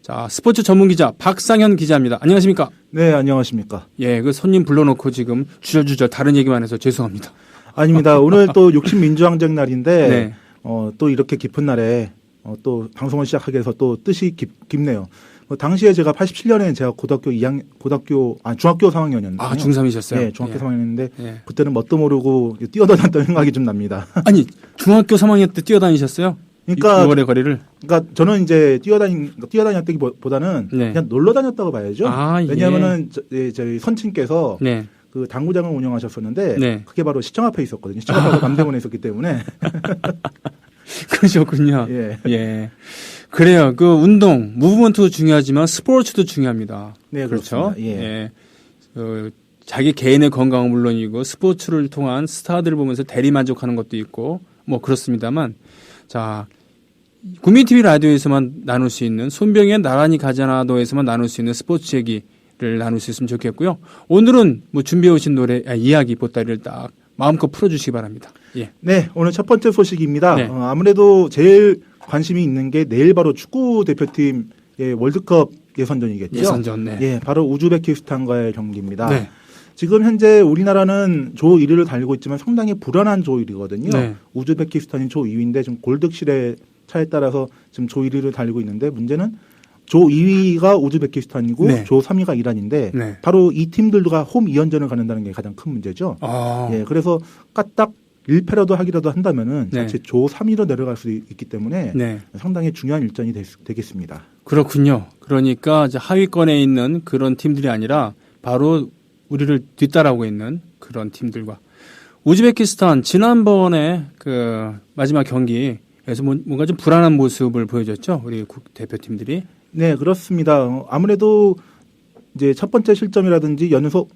자, 스포츠 전문 기자 박상현 기자입니다. 안녕하십니까? 네, 안녕하십니까? 예, 그 손님 불러놓고 지금 주저주저 다른 얘기만 해서 죄송합니다. 아닙니다. 오늘 또 60민주항쟁 날인데 네. 또 이렇게 깊은 날에 또 방송을 시작하게 해서 또 뜻이 깊네요. 당시에 제가 87년에 제가 중학교 3학년이었는데. 아, 중3이셨어요? 네, 중학교 3학년인데 그때는 뭣도 모르고 뛰어다녔던 생각이 좀 납니다. 아니, 중학교 3학년 때 뛰어다니셨어요? 그러니까 6월의 거리를. 그러니까 저는 이제 뛰어다녔다기보다는 그냥 놀러 다녔다고 봐야죠. 아, 왜냐하면은 저희 선친께서 그 당구장을 운영하셨었는데 그게 바로 시청 앞에 있었거든요. 시청 앞에 남대문에 있었기 때문에. 그러셨군요. 예. 그래요. 그 운동, 무브먼트도 중요하지만 스포츠도 중요합니다. 네, 그렇죠. 그렇습니다. 예. 자기 개인의 건강은 물론이고 스포츠를 통한 스타들을 보면서 대리만족하는 것도 있고 뭐 그렇습니다만 자, 국민TV 라디오에서만 나눌 수 있는 손병의 나란히 가자나도에서만 나눌 수 있는 스포츠 얘기를 나눌 수 있으면 좋겠고요. 오늘은 뭐 준비해 오신 이야기 보따리를 딱 마음껏 풀어주시기 바랍니다. 예. 네, 오늘 첫 번째 소식입니다. 네. 아무래도 제일 관심이 있는 게 내일 바로 축구 대표팀의 월드컵 예선전이겠죠. 예선전, 네. 예, 바로 우즈베키스탄과의 경기입니다. 네. 지금 현재 우리나라는 조 1위를 달리고 있지만 상당히 불안한 조 1위거든요. 네. 우즈베키스탄이 조 2위인데 지금 골득실의 차에 따라서 지금 조 1위를 달리고 있는데 문제는 조 2위가 우즈베키스탄이고 네. 조 3위가 이란인데 네. 바로 바로 이 팀들과 홈 2연전을 가는다는 게 가장 큰 문제죠. 예, 그래서 까딱 1패라도 하기라도 한다면은 자칫 조 3위로 내려갈 수 있기 때문에 상당히 중요한 일전이 되겠습니다. 그렇군요. 그러니까 이제 하위권에 있는 그런 팀들이 아니라 바로 우리를 뒤따라오고 있는 그런 팀들과 우즈베키스탄 지난번에 그 마지막 경기에서 뭔가 좀 불안한 모습을 보여줬죠. 우리 국 대표팀들이. 네, 그렇습니다. 아무래도 이제 첫 번째 실점이라든지 연속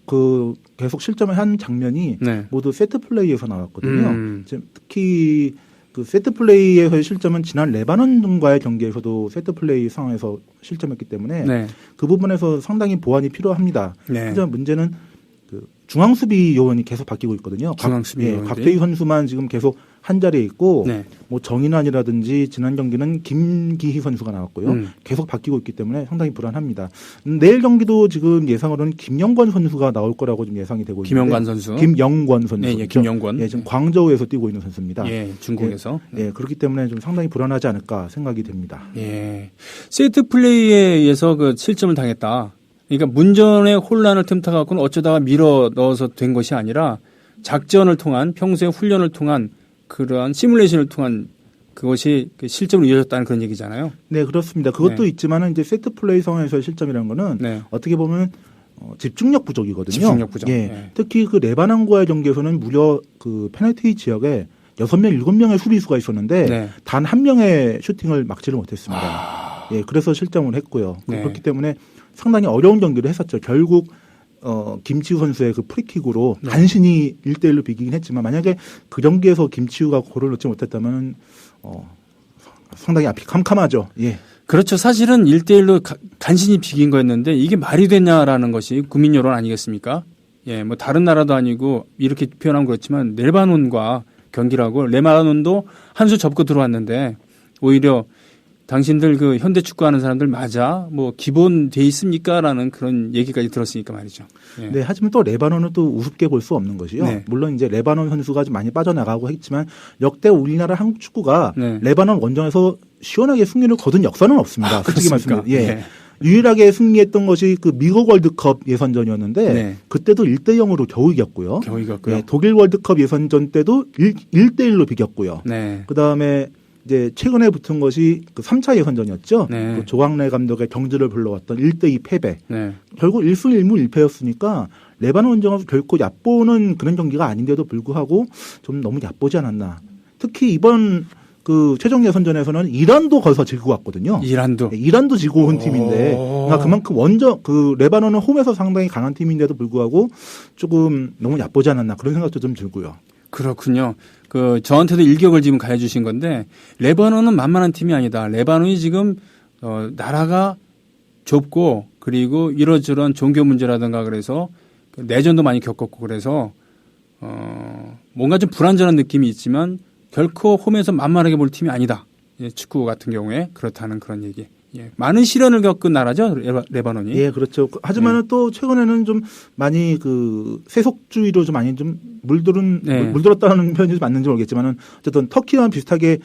계속 실점을 한 장면이 모두 세트 플레이에서 나왔거든요. 특히 그 세트 플레이에서의 실점은 지난 레바논과의 경기에서도 세트 플레이 상황에서 실점했기 때문에 그 부분에서 상당히 보완이 필요합니다. 하지만 문제는 그 중앙 수비 요원이 계속 바뀌고 있거든요. 곽대희 선수만 지금 계속 한 자리에 있고 뭐 정인환이라든지 지난 경기는 김기희 선수가 나왔고요. 계속 바뀌고 있기 때문에 상당히 불안합니다. 내일 경기도 지금 예상으로는 김영권 선수가 나올 거라고 좀 예상이 되고 있는데 김영권 선수. 김영권 선수. 네, 김영권. 예, 지금 광저우에서 뛰고 있는 선수입니다. 예, 중국에서. 예, 그렇기 때문에 좀 상당히 불안하지 않을까 생각이 됩니다. 예. 세트 플레이에 의해서 그 실점을 당했다. 그러니까 문전의 혼란을 틈타 갖고는 어쩌다가 밀어 넣어서 된 것이 아니라 작전을 통한 평소의 훈련을 통한 그러한 시뮬레이션을 통한 그것이 실점으로 이어졌다는 그런 얘기잖아요. 네, 그렇습니다. 그것도 있지만은 이제 세트 플레이 상황에서의 실점이라는 거는 어떻게 보면 집중력 부족이거든요. 집중력 부족. 예. 특히 그 레바논과의 경기에서는 무려 그 페널티 지역에 6명, 7명의 수비수가 있었는데 단 한 명의 슈팅을 막지를 못했습니다. 예, 그래서 실점을 했고요. 그렇기 때문에 상당히 어려운 경기를 했었죠. 결국 김치우 선수의 그 프리킥으로 간신히 1대1로 비기긴 했지만 만약에 그 경기에서 김치우가 골을 넣지 못했다면 상당히 앞이 캄캄하죠. 예. 그렇죠. 사실은 1대1로 간신히 비긴 거였는데 이게 말이 되냐라는 것이 국민 여론 아니겠습니까? 예, 뭐 다른 나라도 아니고 이렇게 표현하면 그렇지만 레바논과 경기라고 레바논도 한 수 접고 들어왔는데 오히려 당신들 그 현대 축구하는 사람들 맞아? 뭐 기본 돼 있습니까?라는 그런 얘기까지 들었으니까 말이죠. 예. 네, 하지만 또 레바논은 또 우습게 볼 수 없는 것이요. 네. 물론 이제 레바논 선수가 좀 많이 빠져나가고 했지만 역대 우리나라 한국 축구가 네. 레바논 원정에서 시원하게 승리를 거둔 역사는 없습니다. 솔직히 말씀드리면. 예. 네. 유일하게 승리했던 것이 그 미국 월드컵 예선전이었는데 네. 그때도 1대0으로 겨우 이겼고요. 겨우 이겼고요. 네, 독일 월드컵 예선전 때도 1대1로 비겼고요. 네. 그다음에 이제 최근에 붙은 것이 그 3차 예선전이었죠. 네. 그 조광래 감독의 경질을 불러왔던 1대2 패배. 네. 결국 1승 1무 1패였으니까 레바논 원정에서 결코 얕보는 그런 경기가 아닌데도 불구하고 좀 너무 얕보지 않았나. 특히 이번 그 최종 예선전에서는 이란도 거기서 지고 왔거든요. 이란도. 네, 이란도 지고 온 팀인데 그러니까 그만큼 그 레바논은 홈에서 상당히 강한 팀인데도 불구하고 조금 너무 얕보지 않았나 그런 생각도 좀 들고요. 그렇군요. 그 저한테도 일격을 지금 가해주신 건데 레바논은 만만한 팀이 아니다. 레바논이 지금 나라가 좁고 그리고 이러저런 종교 문제라든가 그래서 내전도 많이 겪었고 그래서 뭔가 좀 불안전한 느낌이 있지만 결코 홈에서 만만하게 볼 팀이 아니다. 예, 축구 같은 경우에 그렇다는 그런 얘기. 예, 많은 시련을 겪은 나라죠, 레바논이. 예, 그렇죠. 하지만은 또 최근에는 좀 많이 그 세속주의로 좀 많이 좀 물들었다는 표현이 맞는지 모르겠지만은 어쨌든 터키와 비슷하게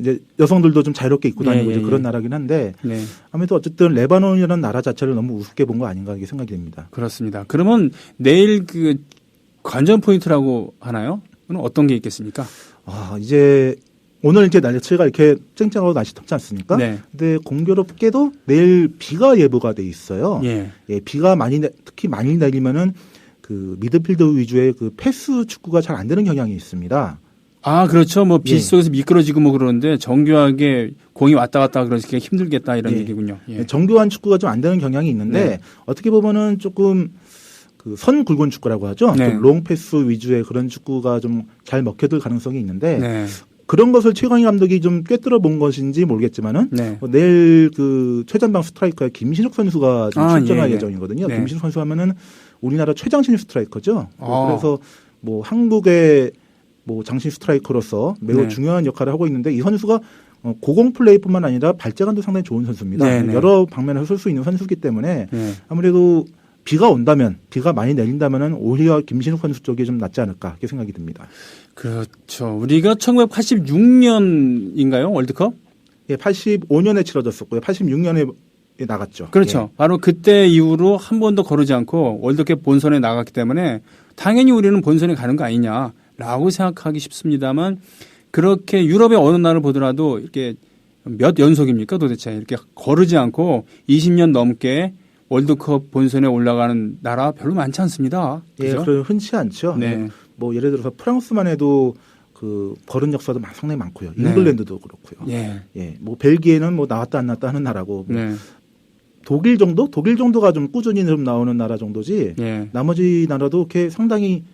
이제 여성들도 좀 자유롭게 입고 다니고 이제 그런 나라긴 한데 아무래도 어쨌든 레바논이라는 나라 자체를 너무 우습게 본 거 아닌가 이게 생각이 됩니다. 그렇습니다. 그러면 내일 그 관전 포인트라고 하나요? 그건 어떤 게 있겠습니까? 이제 오늘 이제 날씨가 이렇게 쨍쨍하고 날씨 덥지 않습니까? 네. 근데 공교롭게도 내일 비가 예보가 돼 있어요. 예. 예, 비가 특히 많이 내리면은 그 미드필더 위주의 그 패스 축구가 잘 안 되는 경향이 있습니다. 아, 그렇죠. 뭐 비 속에서 미끄러지고 뭐 그러는데 정교하게 공이 왔다 갔다 그러니까 힘들겠다 이런 얘기군요. 예. 정교한 축구가 좀 안 되는 경향이 있는데 어떻게 보면은 조금 그 선 굵은 축구라고 하죠. 좀 롱 패스 위주의 그런 축구가 좀 잘 먹혀들 가능성이 있는데 그런 것을 최광희 감독이 좀 꿰뚫어 본 것인지 모르겠지만은 내일 그 최전방 스트라이커의 김신욱 선수가 좀 출전할 예정이거든요. 김신욱 선수 하면은 우리나라 최장신 스트라이커죠. 그래서 뭐 한국의 뭐 장신 스트라이커로서 매우 중요한 역할을 하고 있는데 이 선수가 고공 플레이뿐만 아니라 발재간도 상당히 좋은 선수입니다. 여러 방면에서 쓸 수 있는 선수이기 때문에 아무래도 비가 온다면, 비가 많이 내린다면은 오히려 김신욱 선수 쪽이 좀 낫지 않을까 이렇게 생각이 듭니다. 그렇죠. 우리가 1986년인가요? 월드컵? 예, 85년에 치러졌었고요. 86년에 나갔죠. 그렇죠. 바로 그때 이후로 한 번도 거르지 않고 월드컵 본선에 나갔기 때문에 당연히 우리는 본선에 가는 거 아니냐라고 생각하기 쉽습니다만 그렇게 유럽의 어느 나라를 보더라도 이렇게 몇 연속입니까 도대체 이렇게 거르지 않고 20년 넘게 월드컵 본선에 올라가는 나라 별로 많지 않습니다. 그죠? 예, 그럼 흔치 않죠. 뭐 예를 들어서 프랑스만 해도 그 거른 역사도 상당히 많고요. 잉글랜드도 그렇고요. 뭐 벨기에는 뭐 나왔다 안 나왔다 하는 나라고. 독일 정도가 좀 꾸준히 좀 나오는 나라 정도지. 나머지 나라도 이렇게 상당히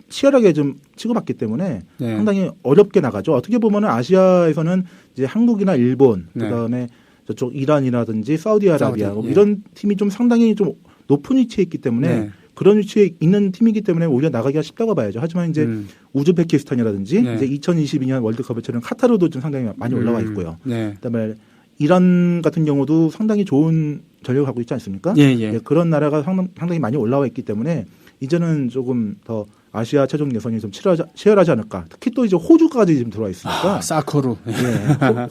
치열하게 좀 치고받기 때문에 상당히 어렵게 나가죠. 어떻게 보면은 아시아에서는 이제 한국이나 일본, 그다음에 저쪽 이란이라든지 사우디아라비아 뭐 이런 팀이 좀 상당히 좀 높은 위치에 있기 때문에 그런 위치에 있는 팀이기 때문에 오히려 나가기가 쉽다고 봐야죠. 하지만 이제 우즈베키스탄이라든지 이제 2022년 월드컵에처럼 카타르도 좀 상당히 많이 올라와 있고요. 그다음에 이란 같은 경우도 상당히 좋은 전력을 갖고 있지 않습니까? 그런 나라가 상당히 많이 올라와 있기 때문에 이제는 조금 더 아시아 최종 예선이 좀 치열하지 않을까. 특히 또 이제 호주까지 지금 들어와 있으니까. 사커루.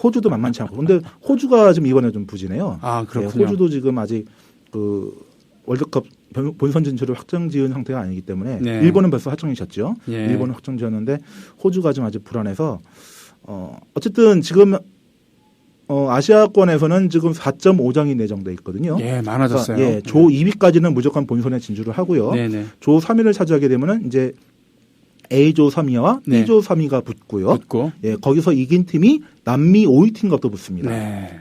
호주도 만만치 않고. 근데 호주가 지금 이번에 좀 부진해요. 그렇군요. 호주도 지금 아직 그 월드컵 본선 진출을 확정 지은 상태가 아니기 때문에 일본은 벌써 확정이셨죠. 일본은 확정 지었는데 호주가 좀 아직 불안해서 어쨌든 지금 아시아권에서는 지금 4.5장이 내정돼 있거든요. 많아졌어요. 그러니까 조 2위까지는 무조건 본선에 진출을 하고요. 조 3위를 차지하게 되면은 이제 A조 3위와 B조 3위가 붙고요. 거기서 이긴 팀이 남미 5위 팀과 또 붙습니다.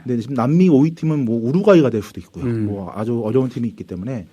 근데 지금 남미 5위 팀은 뭐 우루과이가 될 수도 있고요. 뭐 아주 어려운 팀이 있기 때문에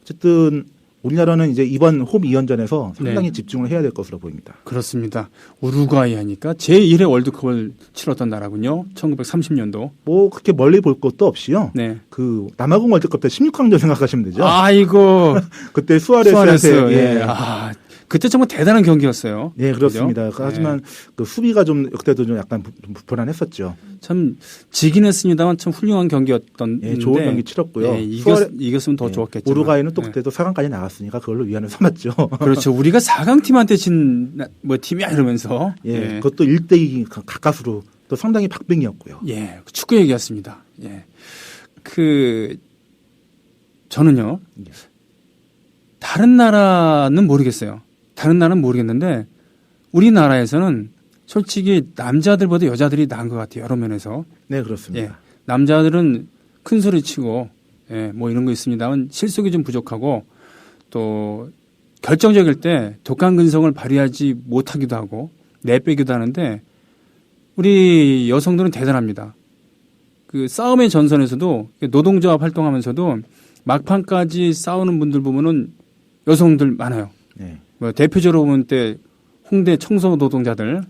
어쨌든 우리나라는 이제 이번 홈 2연전에서 상당히 집중을 해야 될 것으로 보입니다. 그렇습니다. 우루과이 하니까 제1회 월드컵을 치렀던 나라군요. 1930년도. 뭐 그렇게 멀리 볼 것도 없이요. 네. 그 남아공 월드컵 때 16강전 생각하시면 되죠. 아이고. 그때 수아레스한테 예. 아, 그때 정말 대단한 경기였어요. 네, 그렇습니다. 그죠? 하지만 그 수비가 좀 그때도 좀 약간 불안했었죠. 참 지긴 했습니다만 참 훌륭한 경기였던. 네, 좋은 경기 치렀고요. 네, 이겼으면 더 좋았겠죠. 우루과이는 또 그때도 4강까지 나갔으니까 그걸로 위안을 삼았죠. 그렇죠. 우리가 4강 팀한테 진 뭐 팀이야 이러면서. 예, 그것도 1대2 가까스로 또 상당히 박빙이었고요. 예, 축구 얘기였습니다. 예, 저는요 다른 나라는 모르겠어요. 다른 나라는 모르겠는데 우리나라에서는 솔직히 남자들보다 여자들이 나은 것 같아요. 여러 면에서. 네, 그렇습니다. 예, 남자들은 큰 소리 치고 뭐 이런 거 있습니다만 실속이 좀 부족하고 또 결정적일 때 독감근성을 발휘하지 못하기도 하고 내빼기도 하는데 우리 여성들은 대단합니다. 그 싸움의 전선에서도 노동조합 활동하면서도 막판까지 싸우는 분들 보면은 여성들 많아요. 네. 뭐 대표적으로 보면 때 홍대 청소 노동자들,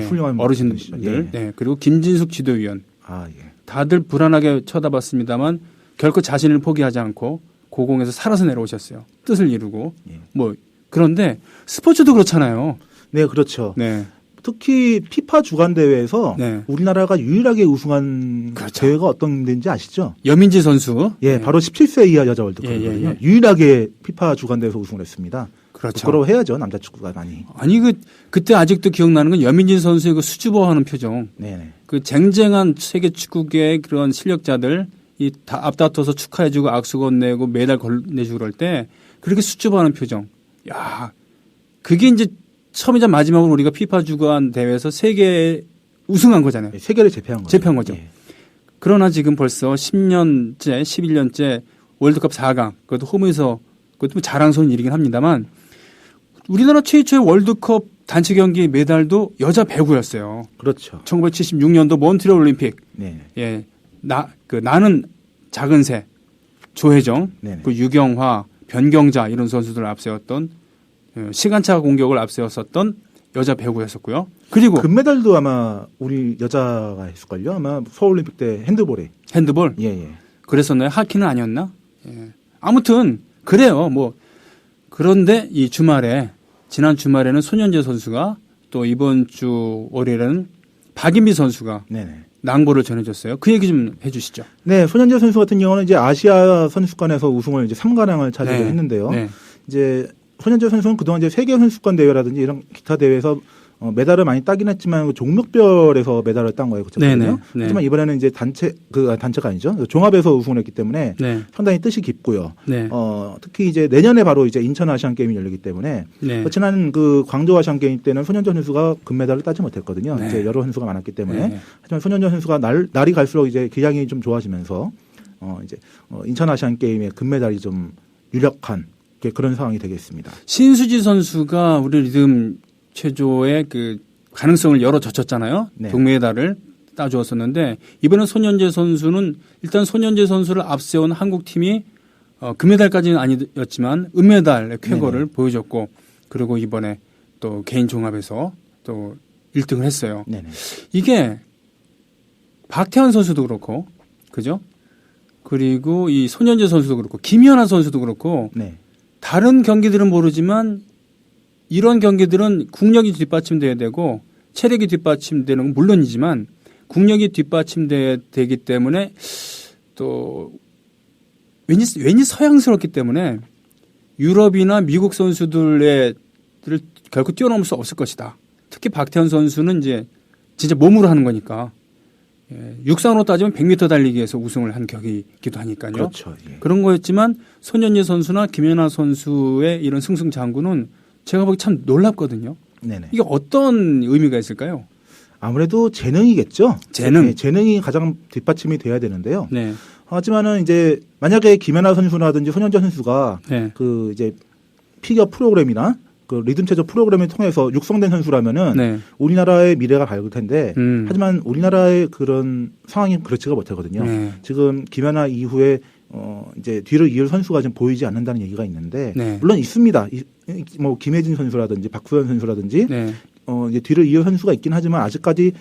훌륭한 어르신들, 예. 네, 그리고 김진숙 지도위원, 예. 다들 불안하게 쳐다봤습니다만 결코 자신을 포기하지 않고 고공에서 살아서 내려오셨어요. 뜻을 이루고 뭐 그런데 스포츠도 그렇잖아요. 네, 그렇죠. 네. 특히 피파 주간 대회에서 우리나라가 유일하게 우승한 대회가 어떤 데인지 아시죠? 여민지 선수. 예, 바로 17세 이하 여자 월드컵이거든요. 유일하게 피파 주간 대회에서 우승을 했습니다. 그렇죠. 부끄러워해야죠, 남자 축구가 많이. 아니 그때 아직도 기억나는 건 여민진 선수의 그 수줍어하는 표정. 네네. 그 쟁쟁한 세계 축구계의 그런 실력자들 이 다 앞다퉈서 축하해주고 악수 건네고 메달 건네주고 그럴 때 그렇게 수줍어하는 표정. 야, 그게 이제 처음이자 마지막으로 우리가 피파 주간 대회에서 세계 우승한 거잖아요. 세계를 제패한 거죠. 제패한 거죠. 그러나 지금 벌써 10년째, 11년째 월드컵 4강, 그것도 홈에서 그것도 자랑스러운 일이긴 합니다만 우리나라 최초의 월드컵 단체 경기 메달도 여자 배구였어요. 그렇죠. 1976년도 몬트리올 올림픽. 네. 예. 나는 작은 새, 조혜정, 그 유경화, 변경자 이런 선수들을 앞세웠던 시간차 공격을 앞세웠었던 여자 배구였었고요. 그리고 금메달도 아마 우리 여자가 했을걸요. 아마 서울올림픽 때 핸드볼에. 핸드볼? 예. 그랬었나요? 하키는 아니었나? 예. 아무튼 그래요. 뭐 그런데 이 주말에 지난 주말에는 손현재 선수가 또 이번 주 월요일에는 박인비 선수가 낭보를 전해줬어요. 그 얘기 좀 해주시죠. 네, 손현재 선수 같은 경우는 이제 아시아 선수권에서 우승을 이제 3관왕을 차지를 했는데요. 이제 손현재 선수는 그동안 이제 세계 선수권 대회라든지 이런 기타 대회에서 메달을 많이 따긴 했지만 종목별에서 메달을 딴 거예요. 그렇죠? 하지만 이번에는 이제 단체가 아니죠. 종합에서 우승을 했기 때문에 상당히 뜻이 깊고요. 특히 이제 내년에 바로 이제 인천 아시안 게임이 열리기 때문에 지난 그 광저우 아시안 게임 때는 손현재 선수가 금메달을 따지 못했거든요. 이제 여러 선수가 많았기 때문에. 하지만 손현재 선수가 날이 갈수록 이제 기량이 좀 좋아지면서 인천 아시안 게임에 금메달이 좀 유력한 그런 상황이 되겠습니다. 신수지 선수가 우리 리듬 체조의 그 가능성을 열어젖혔잖아요. 동메달을 따주었었는데 이번에 손현재 선수는 일단 손현재 선수를 앞세운 한국 팀이 금메달까지는 아니었지만 은메달의 쾌거를 보여줬고 그리고 이번에 또 개인 종합에서 또 1등을 했어요. 이게 박태환 선수도 그렇고 그죠? 그리고 이 손현재 선수도 그렇고 김연아 선수도 그렇고 다른 경기들은 모르지만 이런 경기들은 국력이 뒷받침돼야 되고 체력이 뒷받침되는 건 물론이지만 국력이 뒷받침돼야 되기 때문에 또 왠지 서양스럽기 때문에 유럽이나 미국 선수들을 결코 뛰어넘을 수 없을 것이다. 특히 박태환 선수는 이제 진짜 몸으로 하는 거니까 육상으로 따지면 100m 달리기에서 우승을 한 격이기도 하니까요. 그렇죠. 그런 거였지만 손현재 선수나 김연아 선수의 이런 승승장구는 제가 보기 참 놀랍거든요. 이게 어떤 의미가 있을까요? 아무래도 재능이겠죠. 재능. 재능이 가장 뒷받침이 돼야 되는데요. 하지만은 이제 만약에 김연아 선수라든지 손현재 선수가 그 이제 피겨 프로그램이나 그 리듬 체조 프로그램을 통해서 육성된 선수라면은 우리나라의 미래가 밝을 텐데 하지만 우리나라의 그런 상황이 그렇지가 못하거든요. 지금 김연아 이후에 이제 뒤를 이을 선수가 좀 보이지 않는다는 얘기가 있는데 네. 물론 있습니다. 뭐 김혜진 선수라든지 박수현 선수라든지 네. 이제 뒤를 이을 선수가 있긴 하지만 아직까지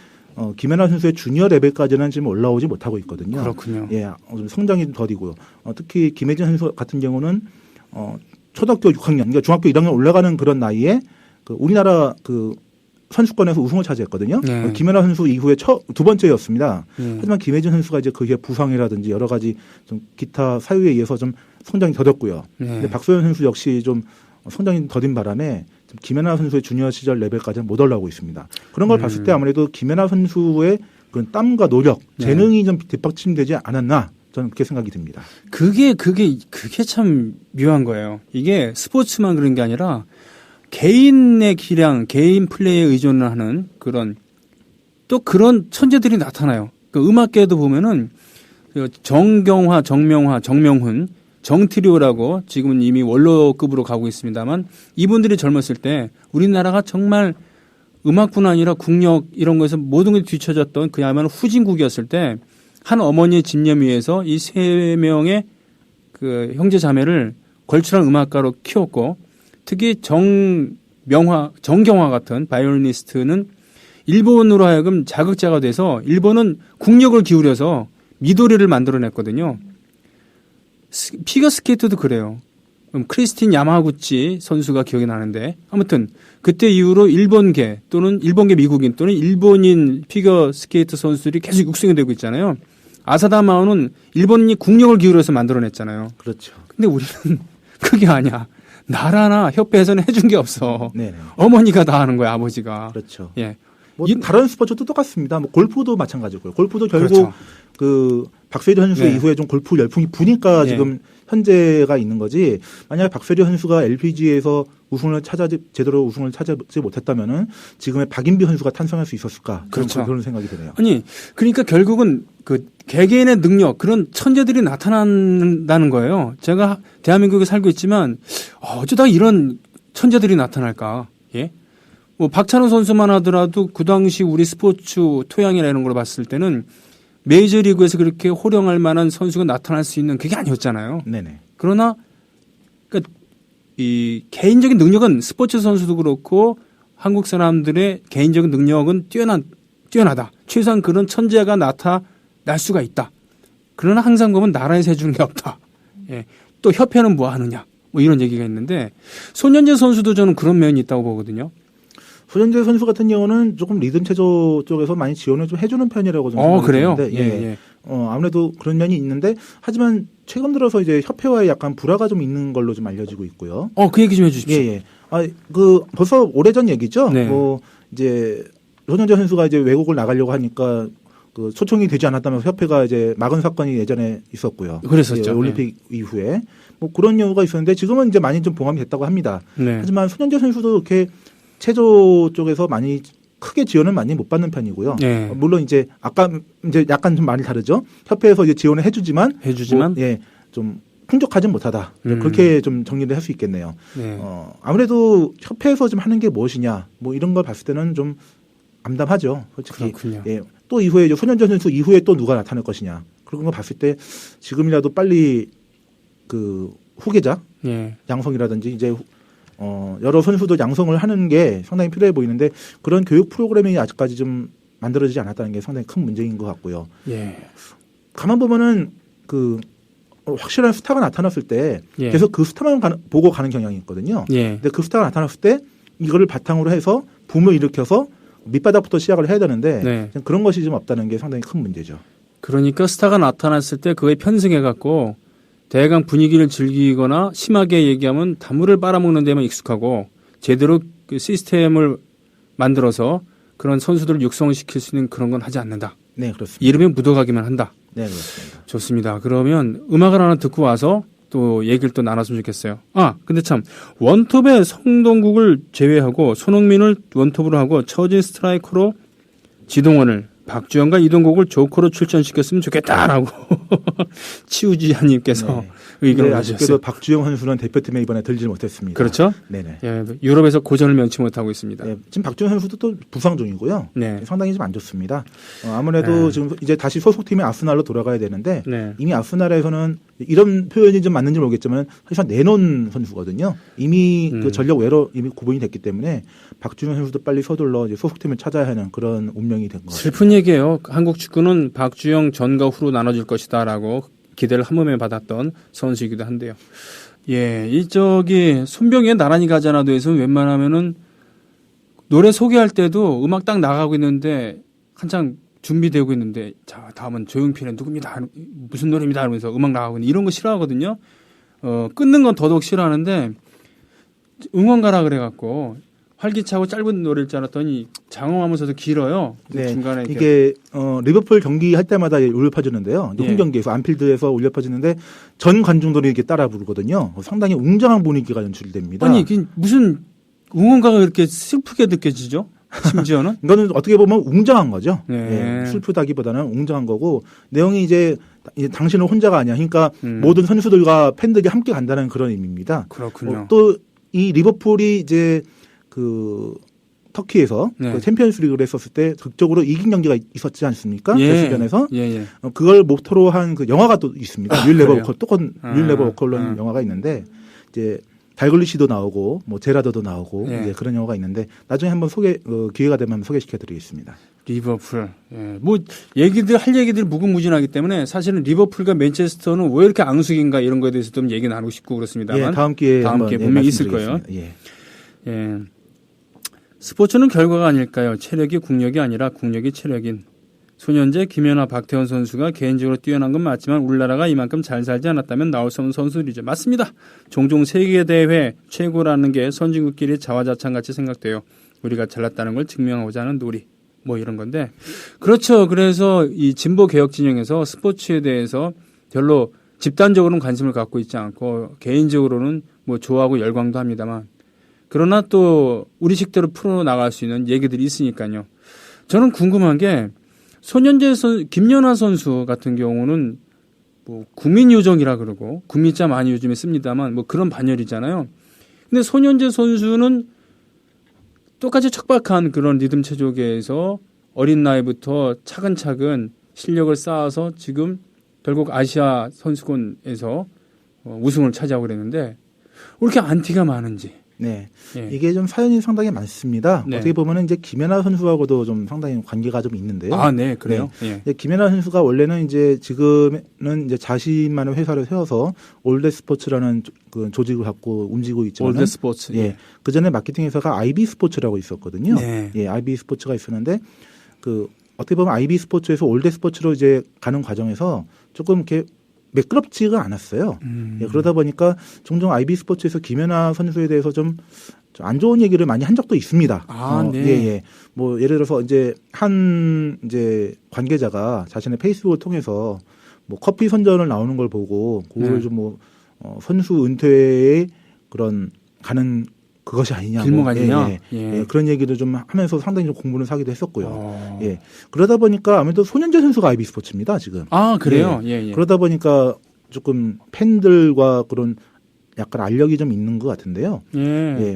김연아 선수의 주니어 레벨까지는 지금 올라오지 못하고 있거든요. 그렇군요. 예, 좀 성장이 좀 더디고요. 특히 김혜진 선수 같은 경우는 초등학교 6학년, 그러니까 중학교 1학년 올라가는 그런 나이에 그 우리나라 그 선수권에서 우승을 차지했거든요. 네. 김연아 선수 이후에 두 번째였습니다. 네. 하지만 김혜진 선수가 이제 그게 부상이라든지 여러 가지 좀 기타 사유에 의해서 좀 성장이 더뎠고요. 네. 근데 박소연 선수 역시 좀 성장이 더딘 바람에 좀 김연아 선수의 주니어 시절 레벨까지는 못 올라오고 있습니다. 그런 걸 봤을 때 아무래도 김연아 선수의 그런 땀과 노력, 재능이 좀 뒷받침되지 않았나 저는 그렇게 생각이 듭니다. 그게 참 묘한 거예요. 이게 스포츠만 그런 게 아니라 개인의 기량, 개인 플레이에 의존을 하는 그런 또 그런 천재들이 나타나요. 그 음악계에도 보면은 정경화, 정명화, 정명훈, 정트리오라고 지금은 이미 원로급으로 가고 있습니다만 이분들이 젊었을 때 우리나라가 정말 음악뿐 아니라 국력 이런 거에서 모든 게 뒤처졌던 그야말로 후진국이었을 때 한 어머니의 집념 위에서 이 세 명의 그 형제 자매를 걸출한 음악가로 키웠고 특히 정경화 같은 바이올리니스트는 일본으로 하여금 자극자가 돼서 일본은 국력을 기울여서 미도리를 만들어냈거든요. 피겨스케이트도 그래요. 크리스틴 야마구치 선수가 기억이 나는데 아무튼 그때 이후로 일본계 또는 일본계 미국인 또는 일본인 피겨스케이트 선수들이 계속 육성이 되고 있잖아요. 아사다 마오는 일본이 국력을 기울여서 만들어냈잖아요. 그렇죠. 근데 우리는 그게 아니야. 나라나 협회에서는 해준 게 없어. 네네. 어머니가 다 하는 거야, 아버지가. 그렇죠. 예. 뭐 다른 스포츠도 똑같습니다. 뭐 골프도 마찬가지고요. 골프도 결국 그렇죠. 그 박세리 선수 네. 이후에 좀 골프 열풍이 부니까 네. 지금 현재가 있는 거지. 만약에 박세리 선수가 LPGA에서 제대로 우승을 찾지 못했다면은 지금의 박인비 선수가 탄생할 수 있었을까? 그렇죠. 그런 생각이 드네요. 아니, 그러니까 결국은 그 개개인의 능력, 그런 천재들이 나타난다는 거예요. 제가 대한민국에 살고 있지만 어쩌다 이런 천재들이 나타날까? 예? 뭐 박찬호 선수만 하더라도 그 당시 우리 스포츠 토양이라는 걸 봤을 때는 메이저리그에서 그렇게 호령할 만한 선수가 나타날 수 있는 그게 아니었잖아요. 네네. 그러나 그러니까 이 개인적인 능력은 스포츠 선수도 그렇고 한국 사람들의 개인적인 능력은 뛰어나다. 최소한 그런 천재가 나타날 수가 있다. 그러나 항상 보면 나라에서 해주는 게 없다. 예. 또 협회는 뭐 하느냐. 뭐 이런 얘기가 있는데 손현재 선수도 저는 그런 면이 있다고 보거든요. 손현재 선수 같은 경우는 조금 리듬 체조 쪽에서 많이 지원을 좀 해주는 편이라고 저는 생각이 그래요? 드는데, 예. 아무래도 그런 면이 있는데 하지만 최근 들어서 이제 협회와의 약간 불화가 좀 있는 걸로 좀 알려지고 있고요. 그 얘기 좀 해주십시오. 예. 벌써 오래전 얘기죠. 네. 뭐 이제 손현재 선수가 이제 외국을 나가려고 하니까 그 초청이 되지 않았다면서 협회가 이제 막은 사건이 예전에 있었고요. 그랬었죠. 예, 올림픽 이후에 뭐 그런 경우가 있었는데 지금은 이제 많이 좀 봉합이 됐다고 합니다. 네. 하지만 손현재 선수도 이렇게 체조 쪽에서 많이 크게 지원을 많이 못 받는 편이고요. 네. 물론 이제 아까 이제 약간 좀 말이 다르죠. 협회에서 이제 지원을 해주지만 좀 풍족하진 못하다. 그렇게 좀 정리를 할 수 있겠네요. 네. 아무래도 협회에서 좀 하는 게 무엇이냐, 뭐 이런 걸 봤을 때는 좀 암담하죠. 솔직히. 그렇군요. 예. 또 이후에 이제 손현재 선수 이후에 또 누가 나타날 것이냐. 그런 거 봤을 때 지금이라도 빨리 그 후계자 양성이라든지 이제 여러 선수도 양성을 하는 게 상당히 필요해 보이는데 그런 교육 프로그램이 아직까지 좀 만들어지지 않았다는 게 상당히 큰 문제인 것 같고요. 예. 가만 보면은 그 확실한 스타가 나타났을 때 계속 그 스타만 보고 가는 경향이 있거든요. 근데 그 스타가 나타났을 때 이거를 바탕으로 해서 붐을 일으켜서 밑바닥부터 시작을 해야 되는데 그런 것이 좀 없다는 게 상당히 큰 문제죠. 그러니까 스타가 나타났을 때 그거에 편승해 갖고 대강 분위기를 즐기거나 심하게 얘기하면 단물을 빨아먹는 데만 익숙하고 제대로 그 시스템을 만들어서 그런 선수들을 육성시킬 수 있는 그런 건 하지 않는다. 네, 그렇습니다. 이름에 묻어가기만 한다. 네, 그렇습니다. 좋습니다. 그러면 음악을 하나 듣고 와서 또 얘기를 또 나눴으면 좋겠어요. 근데 참 원톱에 성동국을 제외하고 손흥민을 원톱으로 하고 처진 스트라이커로 지동원을 박주영과 이동국을 조커로 출전시켰으면 좋겠다라고 치우지아님께서 의견을 아쉽게도 가지셨어요. 박주영 선수는 대표팀에 이번에 들지 못했습니다. 그렇죠? 네네. 예, 유럽에서 고전을 면치 못하고 있습니다. 네, 지금 박주영 선수도 또 부상 중이고요. 네. 상당히 좀 안 좋습니다. 아무래도 지금 이제 다시 소속팀의 아스날로 돌아가야 되는데 이미 아스날에서는 이런 표현이 좀 맞는지 모르겠지만 사실 내놓은 선수거든요. 이미 그 전력 외로 이미 구분이 됐기 때문에 박주영 선수도 빨리 서둘러 이제 소속팀을 찾아야 하는 그런 운명이 된 것 같습니다. 슬픈 얘기예요. 한국 축구는 박주영 전과 후로 나눠질 것이다라고 기대를 한 몸에 받았던 선수이기도 한데요. 예, 손병희의 나란히 가자나도에서 웬만하면은 노래 소개할 때도 음악 딱 나가고 있는데 한창 준비되고 있는데 자 다음은 조용필의 누굽니다 무슨 노래입니다 하면서 음악 나가고 있는 이런 거 싫어하거든요. 끊는 건 더더욱 싫어하는데 응원가라 그래갖고 활기차고 짧은 노래일 줄 알았더니 장엄하면서도 길어요. 네, 중간에 이게 리버풀 경기 할 때마다 울려 퍼지는데요. 홈 경기에서 안필드에서 울려 퍼지는데 전 관중들이 이렇게 따라 부르거든요. 상당히 웅장한 분위기가 연출됩니다. 아니 이게 무슨 응원가가 이렇게 슬프게 느껴지죠? 심지어는 이거는 어떻게 보면 웅장한 거죠. 네. 예, 슬프다기보다는 웅장한 거고 내용이 이제 당신은 혼자가 아니야. 그러니까 모든 선수들과 팬들이 함께 간다는 그런 의미입니다. 그렇군요. 또 이 리버풀이 이제 그 터키에서 그 챔피언스리그를 했었을 때 극적으로 이긴 경기가 있었지 않습니까? 결승전에서 그걸 모토로 한 그 영화가 또 있습니다. 윌 레버 워컬런 영화가 있는데 이제 달글리시도 나오고 뭐 제라더도 나오고 이제 그런 영화가 있는데 나중에 한번 기회가 되면 한번 소개시켜드리겠습니다. 리버풀. 예. 뭐 할 얘기들 무궁무진하기 때문에 사실은 리버풀과 맨체스터는 왜 이렇게 앙숙인가 이런 거에 대해서 좀 얘기 나누고 싶고 그렇습니다만 다음 기회에 분명히 있을 거예요. 예. 스포츠는 결과가 아닐까요? 체력이 국력이 아니라 국력이 체력인. 소년제 김연아 박태원 선수가 개인적으로 뛰어난 건 맞지만 우리나라가 이만큼 잘 살지 않았다면 나올 수 없는 선수들이죠. 맞습니다. 종종 세계대회 최고라는 게 선진국끼리 자화자찬같이 생각돼요. 우리가 잘났다는 걸 증명하고자 하는 놀이. 뭐 이런 건데. 그렇죠. 그래서 이 진보 개혁 진영에서 스포츠에 대해서 별로 집단적으로는 관심을 갖고 있지 않고 개인적으로는 뭐 좋아하고 열광도 합니다만 그러나 또 우리 식대로 풀어나갈 수 있는 얘기들이 있으니까요. 저는 궁금한 게 소년제 김연아 선수 같은 경우는 뭐 국민요정이라 그러고 국민자 많이 요즘에 씁니다만 뭐 그런 반열이잖아요. 근데 소년제 선수는 똑같이 척박한 그런 리듬 체조계에서 어린 나이부터 차근차근 실력을 쌓아서 지금 결국 아시아 선수권에서 우승을 차지하고 그랬는데 왜 이렇게 안티가 많은지. 네. 이게 좀 사연이 상당히 많습니다. 어떻게 보면은 이제 김연아 선수하고도 좀 상당히 관계가 좀 있는데요. 아, 네, 그래요? 김연아 선수가 원래는 이제 지금은 이제 자신만의 회사를 세워서 올드 스포츠라는 그 조직을 갖고 움직이고 있지만. 올드 스포츠. 그 전에 마케팅 회사가 IB 스포츠라고 있었거든요. IB 스포츠가 있었는데 어떻게 보면 IB 스포츠에서 올드 스포츠로 이제 가는 과정에서 조금 이렇게 매끄럽지가 않았어요. 그러다 보니까 종종 IB 스포츠에서 김연아 선수에 대해서 좀 안 좋은 얘기를 많이 한 적도 있습니다. 뭐 예를 들어서 이제 관계자가 자신의 페이스북을 통해서 뭐 커피 선전을 나오는 걸 보고 그걸 좀 뭐 선수 은퇴에 그런 가는 그것이 아니냐. 길목 아니냐. 그런 얘기도 좀 하면서 상당히 좀 공분을 사기도 했었고요. 그러다 보니까 아무래도 소년제 선수가 IB 스포츠입니다, 지금. 아, 그래요? 그러다 보니까 조금 팬들과 그런 약간 알력이 좀 있는 것 같은데요.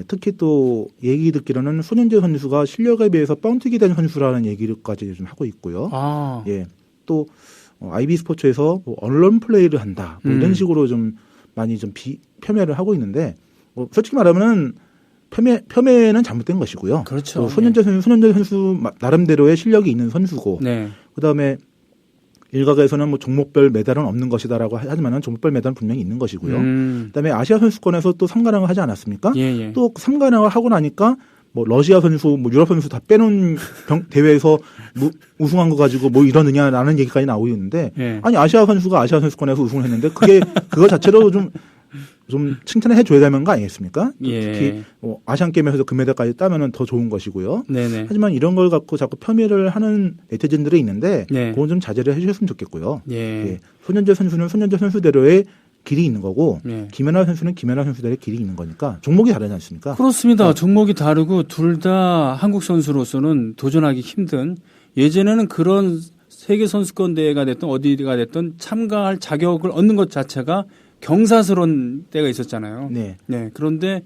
특히 또 얘기 듣기로는 소년제 선수가 실력에 비해서 뻥튀기 된 선수라는 얘기까지 좀 하고 있고요. 또 IB 스포츠에서 뭐 언론 플레이를 한다. 뭐 이런 식으로 좀 많이 좀 폄훼를 하고 있는데 솔직히 말하면은 폄훼는 잘못된 것이고요. 그렇죠. 소년제 선수 나름대로의 실력이 있는 선수고, 그다음에 일각에서는 뭐 종목별 메달은 없는 것이다라고 하지만은 종목별 메달은 분명히 있는 것이고요. 그다음에 아시아 선수권에서 또 3관왕을 하지 않았습니까? 또 3관왕을 하고 나니까 뭐 러시아 선수, 뭐 유럽 선수 다 빼놓은 대회에서 우승한 거 가지고 뭐 이러느냐라는 얘기까지 나오고 있는데, 아니 아시아 선수가 아시아 선수권에서 우승을 했는데 그거 자체로 좀 칭찬을 해줘야 되는 거 아니겠습니까? 특히 아시안 게임에서 금메달까지 따면은 더 좋은 것이고요. 하지만 이런 걸 갖고 자꾸 폄훼를 하는 네티즌들이 있는데 그건 좀 자제를 해주셨으면 좋겠고요. 소년제 선수는 소년제 선수대로의 길이 있는 거고 김연아 선수는 김연아 선수대로의 길이 있는 거니까 종목이 다르지 않습니까? 그렇습니다. 종목이 다르고 둘 다 한국 선수로서는 도전하기 힘든 예전에는 그런 세계 선수권 대회가 됐든 어디가 됐든 참가할 자격을 얻는 것 자체가 경사스러운 때가 있었잖아요. 네. 네. 그런데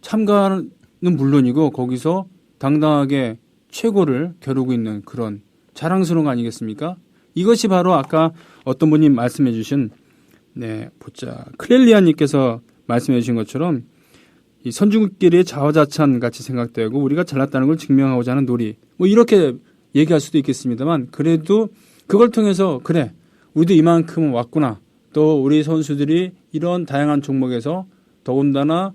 참가는 물론이고 거기서 당당하게 최고를 겨루고 있는 그런 자랑스러운 거 아니겠습니까? 이것이 바로 아까 어떤 분이 말씀해 주신 클렐리아님께서 말씀해 주신 것처럼 이 선진국끼리의 자화자찬 같이 생각되고 우리가 잘났다는 걸 증명하고자 하는 놀이 뭐 이렇게 얘기할 수도 있겠습니다만 그래도 그걸 통해서 그래 우리도 이만큼 왔구나 또 우리 선수들이 이런 다양한 종목에서 더군다나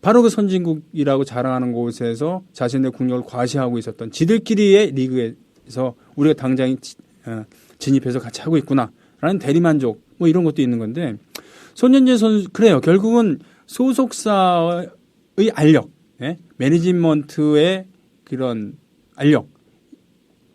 바로 그 선진국이라고 자랑하는 곳에서 자신의 국력을 과시하고 있었던 지들끼리의 리그에서 우리가 당장 진입해서 같이 하고 있구나라는 대리만족 뭐 이런 것도 있는 건데 손현재 선수 그래요. 결국은 소속사의 알력, 매니지먼트의 그런 알력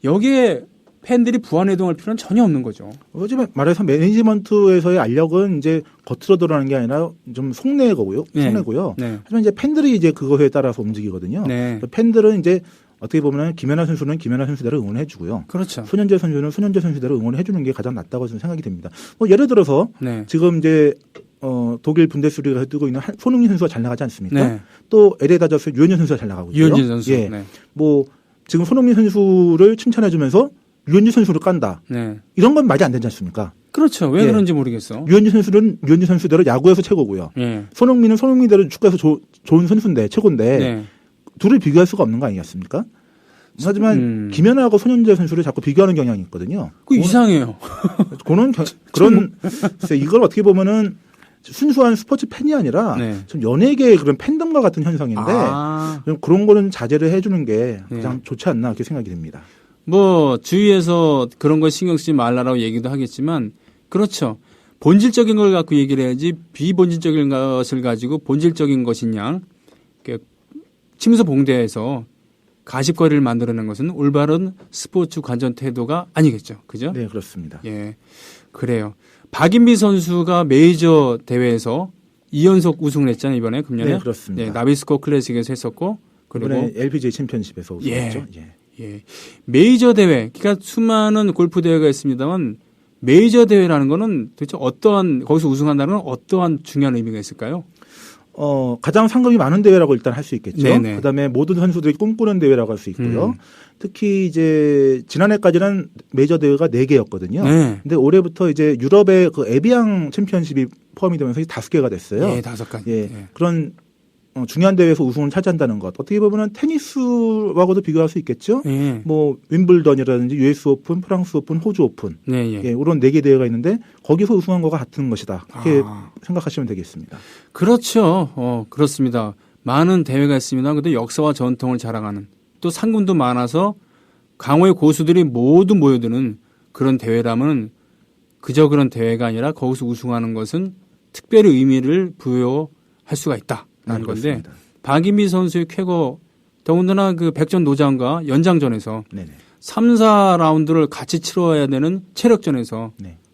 여기에 팬들이 부안해동할 필요는 전혀 없는 거죠. 요즘에 말해서 매니지먼트에서의 알력은 이제 겉으로 드러나는 게 아니라 좀 속내고요. 속내고요. 네. 하지만 이제 팬들이 이제 그것에 따라서 움직이거든요. 네. 팬들은 이제 어떻게 보면 김연아 선수는 김연아 선수대로 응원해주고요. 그렇죠. 손현재 선수는 손현재 선수대로 응원해주는 게 가장 낫다고 저는 생각이 됩니다. 뭐 예를 들어서 지금 이제 독일 분데스리가에서 뛰고 있는 손흥민 선수가 잘 나가지 않습니까? 네. 또 LA 다저스 유현진 선수가 잘 나가고 있고요. 유현진 선수. 예. 네. 뭐 지금 손흥민 선수를 칭찬해주면서 유현진 선수를 깐다. 네. 이런 건 말이 안 되지 않습니까? 그렇죠. 왜 그런지 모르겠어. 유현진 선수는 유현진 선수대로 야구에서 최고고요. 예. 손흥민은 손흥민대로 축구에서 좋은 선수인데 최고인데 둘을 비교할 수가 없는 거 아니겠습니까? 하지만 김연아하고 손현재 선수를 자꾸 비교하는 경향이 있거든요. 그 이상해요. 그런 글쎄 이걸 어떻게 보면은 순수한 스포츠 팬이 아니라 좀 연예계의 그런 팬덤과 같은 현상인데 좀 그런 거는 자제를 해주는 게 가장 좋지 않나 그렇게 생각이 됩니다. 뭐 주위에서 그런 거 신경 쓰지 말라라고 얘기도 하겠지만 그렇죠. 본질적인 걸 갖고 얘기를 해야지 비본질적인 것을 가지고 본질적인 것인 양 침수 봉대에서 가십거리를 만들어낸 것은 올바른 스포츠 관전 태도가 아니겠죠. 그죠? 네, 그렇습니다. 예. 그래요. 박인비 선수가 메이저 대회에서 2연속 우승을 했잖아요, 이번에 금년에. 네, 그렇습니다. 네, 나비스코 클래식에서 했었고 그리고 이번에 LPGA 챔피언십에서 우승했죠. 예. 메이저 대회, 그러니까 수많은 골프 대회가 있습니다만 메이저 대회라는 거는 도대체 거기서 우승한다는 건 어떠한 중요한 의미가 있을까요? 가장 상금이 많은 대회라고 일단 할 수 있겠죠. 네네. 그다음에 모든 선수들이 꿈꾸는 대회라고 할 수 있고요. 특히 이제 지난해까지는 메이저 대회가 4개였거든요. 근데 올해부터 이제 유럽의 그 에비앙 챔피언십이 포함이 되면서 5개가 됐어요. 예, 5가지. 예. 그런 중요한 대회에서 우승을 차지한다는 것. 어떻게 보면 테니스하고도 비교할 수 있겠죠. 뭐 윈블던이라든지 US 오픈, 프랑스 오픈, 호주 오픈. 이런 4개 대회가 있는데 거기서 우승한 거가 같은 것이다. 그렇게 생각하시면 되겠습니다. 그렇죠. 그렇습니다. 많은 대회가 있습니다. 근데 역사와 전통을 자랑하는 또 상금도 많아서 강호의 고수들이 모두 모여드는 그런 대회라면 그저 그런 대회가 아니라 거기서 우승하는 것은 특별히 의미를 부여할 수가 있다. 라는 건데 박인비 선수의 쾌거 더군다나 그 백전 노장과 연장전에서 3, 4라운드를 같이 치러야 되는 체력전에서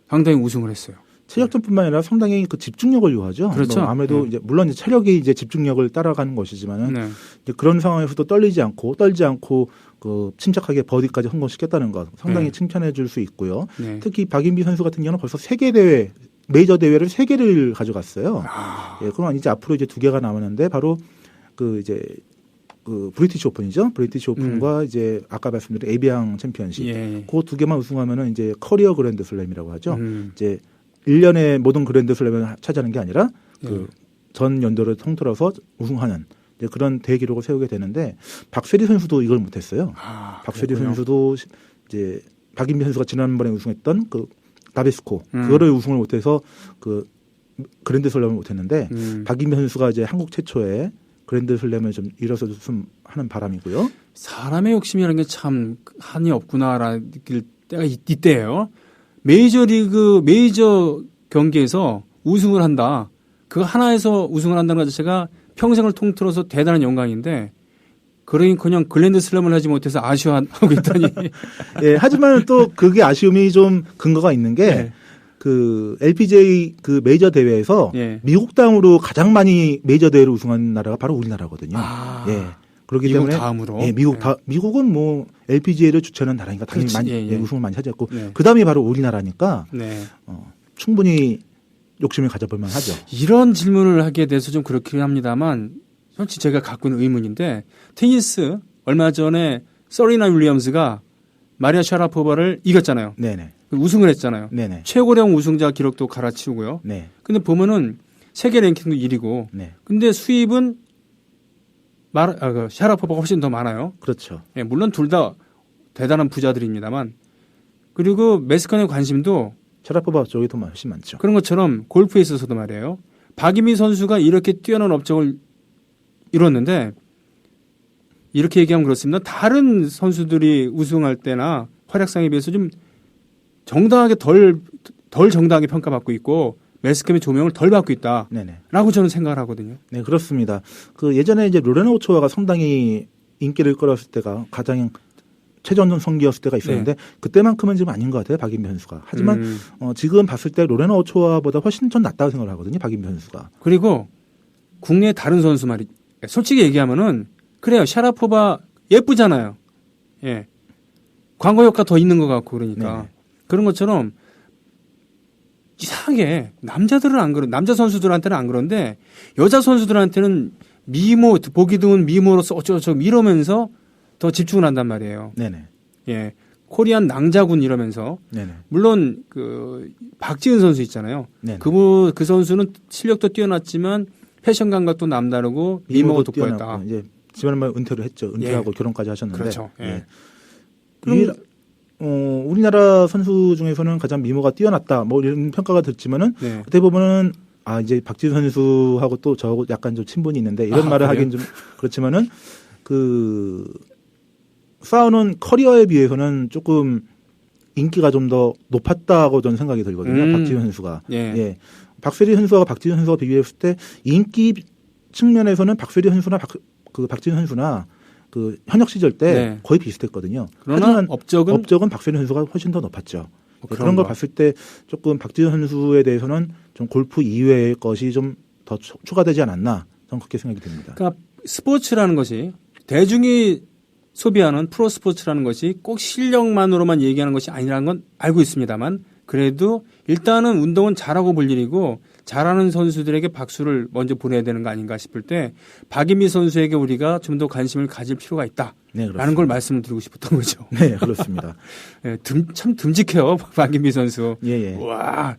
상당히 우승을 했어요. 체력전뿐만 아니라 상당히 그 집중력을 요하죠. 그렇죠. 아무래도 이제 물론 이제 체력이 이제 집중력을 따라가는 것이지만은 이제 그런 상황에서도 떨지 않고 그 침착하게 버디까지 성공시켰다는 것 상당히 칭찬해 줄 수 있고요. 특히 박인비 선수 같은 경우는 벌써 세계 대회 메이저 대회를 3개를 가져갔어요. 그럼 이제 앞으로 이제 2개가 남았는데 바로 그 이제 그 브리티시 오픈이죠. 브리티시 오픈과 이제 아까 말씀드린 에비앙 챔피언십. 그 2개만 우승하면은 이제 커리어 그랜드 슬램이라고 하죠. 이제 1년에 모든 그랜드 슬램을 차지하는 게 아니라 그 전 연도를 통틀어서 우승하는 이제 그런 대기록을 세우게 되는데 박세리 선수도 이걸 못했어요. 박세리 선수도 이제 박인비 선수가 지난번에 우승했던 그 나비스코 그거를 우승을 못해서 그 그랜드 슬램을 못했는데 박인비 선수가 이제 한국 최초의 그랜드 슬램을 좀 일어섰으면 하는 바람이고요. 사람의 욕심이라는 게 참 한이 없구나라는 때가 이때예요. 메이저 경기에서 우승을 한다. 그 하나에서 우승을 한다는 것 자체가 평생을 통틀어서 대단한 영광인데 그냥 글랜드 슬램을 하지 못해서 아쉬워하고 있다니. 하지만 또 그게 아쉬움이 좀 근거가 있는 게 그 LPGA 그 메이저 대회에서 미국 땅으로 가장 많이 메이저 대회를 우승한 나라가 바로 우리나라거든요. 그렇기 미국 때문에 다음으로. 예, 미국은 뭐 LPGA를 주최하는 나라니까 당연히 많이 예, 예. 우승을 많이 차지했고 네. 그다음이 바로 우리나라니까 네. 충분히 욕심을 가져볼 만하죠. 이런 질문을 하게 돼서 좀 그렇긴 합니다만 솔직히 제가 갖고 있는 의문인데 테니스 얼마 전에 서리나 윌리엄스가 마리아 샤라포바를 이겼잖아요. 네네. 우승을 했잖아요. 네네. 최고령 우승자 기록도 갈아치우고요. 네. 근데 보면은 세계 랭킹도 1위고. 네. 근데 수입은 그 샤라포바가 훨씬 더 많아요. 그렇죠. 예, 물론 둘 다 대단한 부자들입니다만. 그리고 매스컴의 관심도 샤라포바 쪽이 더 훨씬 많죠. 그런 것처럼 골프에 있어서도 말이에요. 박인미 선수가 이렇게 뛰어난 업적을 이뤘는데 이렇게 얘기하면 그렇습니다. 다른 선수들이 우승할 때나 활약상에 비해서 좀 정당하게 덜 정당하게 평가받고 있고 매스컴의 조명을 덜 받고 있다라고 네네. 저는 생각을 하거든요. 네, 그렇습니다. 그 예전에 이제 로레나 오초아가 상당히 인기를 끌었을 때가 가장 최전 성기였을 때가 있었는데 네. 그때만큼은 지금 아닌 것 같아요, 박인비 선수가. 하지만 지금 봤을 때 로레나 오초아보다 훨씬 좀 낫다고 생각을 하거든요, 박인비 선수가. 그리고 국내 다른 선수 말이 솔직히 얘기하면은 그래요. 샤라포바 예쁘잖아요. 예. 광고 효과 더 있는 것 같고 그러니까 네네. 그런 것처럼 이상하게 남자들은 안 그런 남자 선수들한테는 안 그런데 여자 선수들한테는 미모 보기 드문 미모로서 어쩌고저쩌고 이러면서 더 집중을 한단 말이에요. 네네. 예. 코리안 낭자군 이러면서 네네. 물론 그 박지은 선수 있잖아요. 네네. 그 선수는 실력도 뛰어났지만 패션 감각도 남다르고 미모가 돋보였다. 이제 지난번에 은퇴를 했죠. 은퇴하고 결혼까지 하셨는데. 그렇죠. 예. 우리나라 선수 중에서는 가장 미모가 뛰어났다. 뭐 이런 평가가 듣지만은 네. 그때 보면은 이제 박지훈 선수하고 또 저 약간 좀 친분이 있는데 이런 말을 그래요? 하긴 좀 그렇지만은 쌓아놓은 커리어에 비해서는 조금 인기가 좀 더 높았다고 저는 생각이 들거든요. 박지훈 선수가. 예. 박세리 선수와 박지훈 선수가 비교했을 때 인기 측면에서는 박세리 선수나 박지훈 선수나 그 현역 시절 때 거의 비슷했거든요. 그러나 하지만 업적은 박세리 선수가 훨씬 더 높았죠. 그런 걸 봤을 때 조금 박지훈 선수에 대해서는 좀 골프 이외의 것이 좀 더 추가되지 않았나 저는 그렇게 생각이 듭니다. 그러니까 스포츠라는 것이 대중이 소비하는 프로 스포츠라는 것이 꼭 실력만으로만 얘기하는 것이 아니라는 건 알고 있습니다만 그래도 일단은 운동은 잘하고 볼 일이고 잘하는 선수들에게 박수를 먼저 보내야 되는 거 아닌가 싶을 때 박인미 선수에게 우리가 좀 더 관심을 가질 필요가 있다라는 걸 말씀을 드리고 싶었던 거죠. 네, 그렇습니다. 네, 참 듬직해요, 박인미 선수. 예. 와,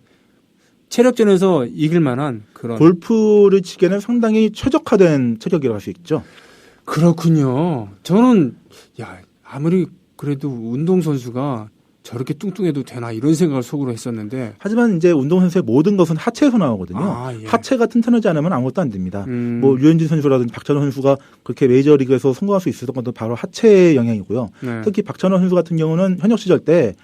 체력전에서 이길 만한 그런 골프를 치기에는 상당히 최적화된 체력이라고 할 수 있죠. 그렇군요. 저는 아무리 그래도 운동선수가 저렇게 뚱뚱해도 되나 이런 생각을 속으로 했었는데 하지만 이제 운동선수의 모든 것은 하체에서 나오거든요. 예. 하체가 튼튼하지 않으면 아무것도 안 됩니다. 뭐 류현진 선수라든지 박찬호 선수가 그렇게 메이저리그에서 성공할 수 있었던 것도 바로 하체의 영향이고요. 네. 특히 박찬호 선수 같은 경우는 현역 시절 때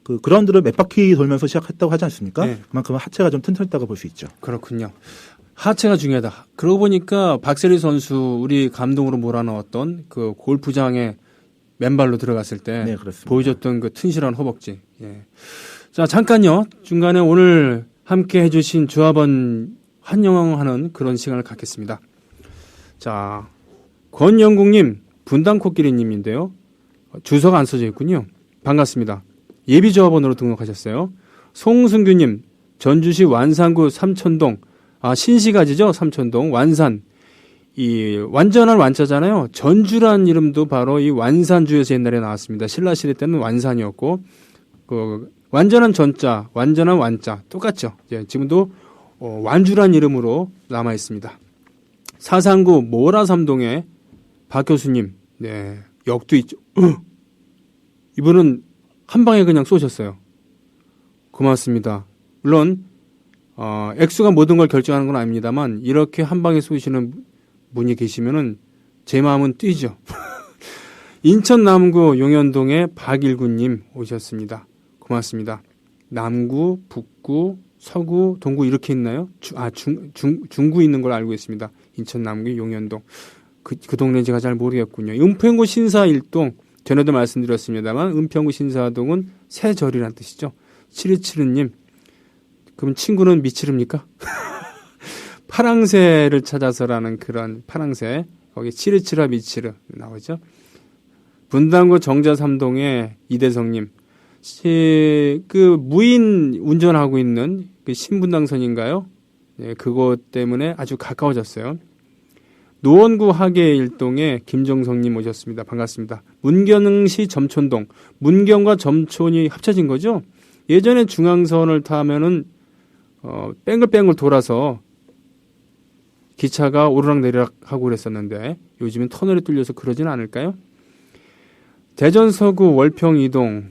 그 그라운드를 몇 바퀴 돌면서 시작했다고 하지 않습니까? 네. 그만큼 하체가 좀 튼튼했다고 볼 수 있죠. 그렇군요. 하체가 중요하다. 그러고 보니까 박세리 선수 우리 감동으로 몰아넣었던 그 골프장에 맨발로 들어갔을 때 네, 그렇습니다. 보여줬던 그 튼실한 허벅지. 예. 자, 잠깐요. 중간에 오늘 함께 해주신 조합원 환영하는 그런 시간을 갖겠습니다. 자, 권영국님, 분당코끼리님인데요. 주소가 안 써져 있군요. 반갑습니다. 예비조합원으로 등록하셨어요. 송승규님, 전주시 완산구 삼천동, 신시가지죠? 삼천동, 완산. 이 완전한 완자잖아요. 전주란 이름도 바로 이 완산주에서 옛날에 나왔습니다. 신라시대 때는 완산이었고, 그 완전한 전자, 완전한 완자 똑같죠. 예, 지금도 완주란 이름으로 남아 있습니다. 사상구 모라삼동의 박 교수님, 네, 역도 있죠. 이분은 한 방에 그냥 쏘셨어요. 고맙습니다. 물론 액수가 모든 걸 결정하는 건 아닙니다만 이렇게 한 방에 쏘시는 분이 계시면은 제 마음은 뛰죠. 인천 남구 용현동의 박일구님 오셨습니다. 고맙습니다. 남구, 북구, 서구, 동구 이렇게 있나요? 중구 있는 걸 알고 있습니다. 인천 남구 용현동. 그 동네 제가 잘 모르겠군요. 은평구 신사일동 전에도 말씀드렸습니다만 은평구 신사동은 새절이란 뜻이죠. 7272님. 그럼 친구는 미치릅니까? 파랑새를 찾아서라는 그런 파랑새 거기 치르치라 미치르 나오죠. 분당구 정자 3동의 이대성님, 그 무인 운전하고 있는 그 신분당선인가요? 네, 그것 때문에 아주 가까워졌어요. 노원구 하계 1동의 김정성님 오셨습니다. 반갑습니다. 문경시 점촌동, 문경과 점촌이 합쳐진 거죠? 예전에 중앙선을 타면은 뺑글뺑글 돌아서 기차가 오르락내리락 하고 그랬었는데 요즘은 터널이 뚫려서 그러지는 않을까요? 대전 서구 월평 2동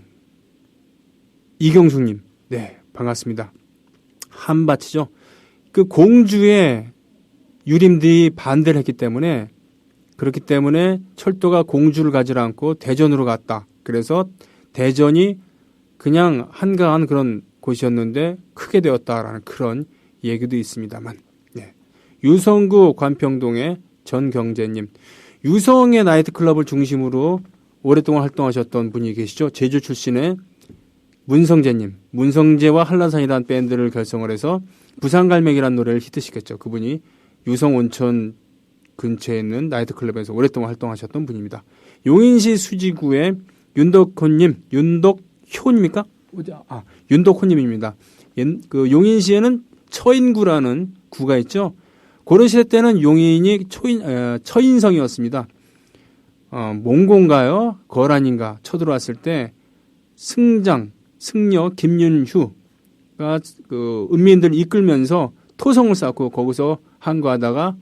이경숙님, 네, 반갑습니다. 한밭이죠. 그 공주의 유림들이 반대를 했기 때문에, 그렇기 때문에 철도가 공주를 가지 않고 대전으로 갔다. 그래서 대전이 그냥 한가한 그런 곳이었는데 크게 되었다라는 그런 얘기도 있습니다만. 네. 유성구 관평동의 전경재님, 유성의 나이트클럽을 중심으로 오랫동안 활동하셨던 분이 계시죠. 제주 출신의 문성재님, 문성재와 한라산이라는 밴드를 결성을 해서 부산갈매기라는 노래를 히트시켰죠. 그분이 유성 온천 근처에 있는 나이트클럽에서 오랫동안 활동하셨던 분입니다. 용인시 수지구의 윤덕호님, 윤덕효입니까? 윤덕호님입니다. 그 용인시에는 처인구라는 구가 있죠. 고려 시대 때는 용인이 처인성이었습니다. 몽고인가요? 거란인가 쳐들어왔을 때 승려 김윤휴가 그 은민들을 이끌면서 토성을 쌓고 거기서 항거하다가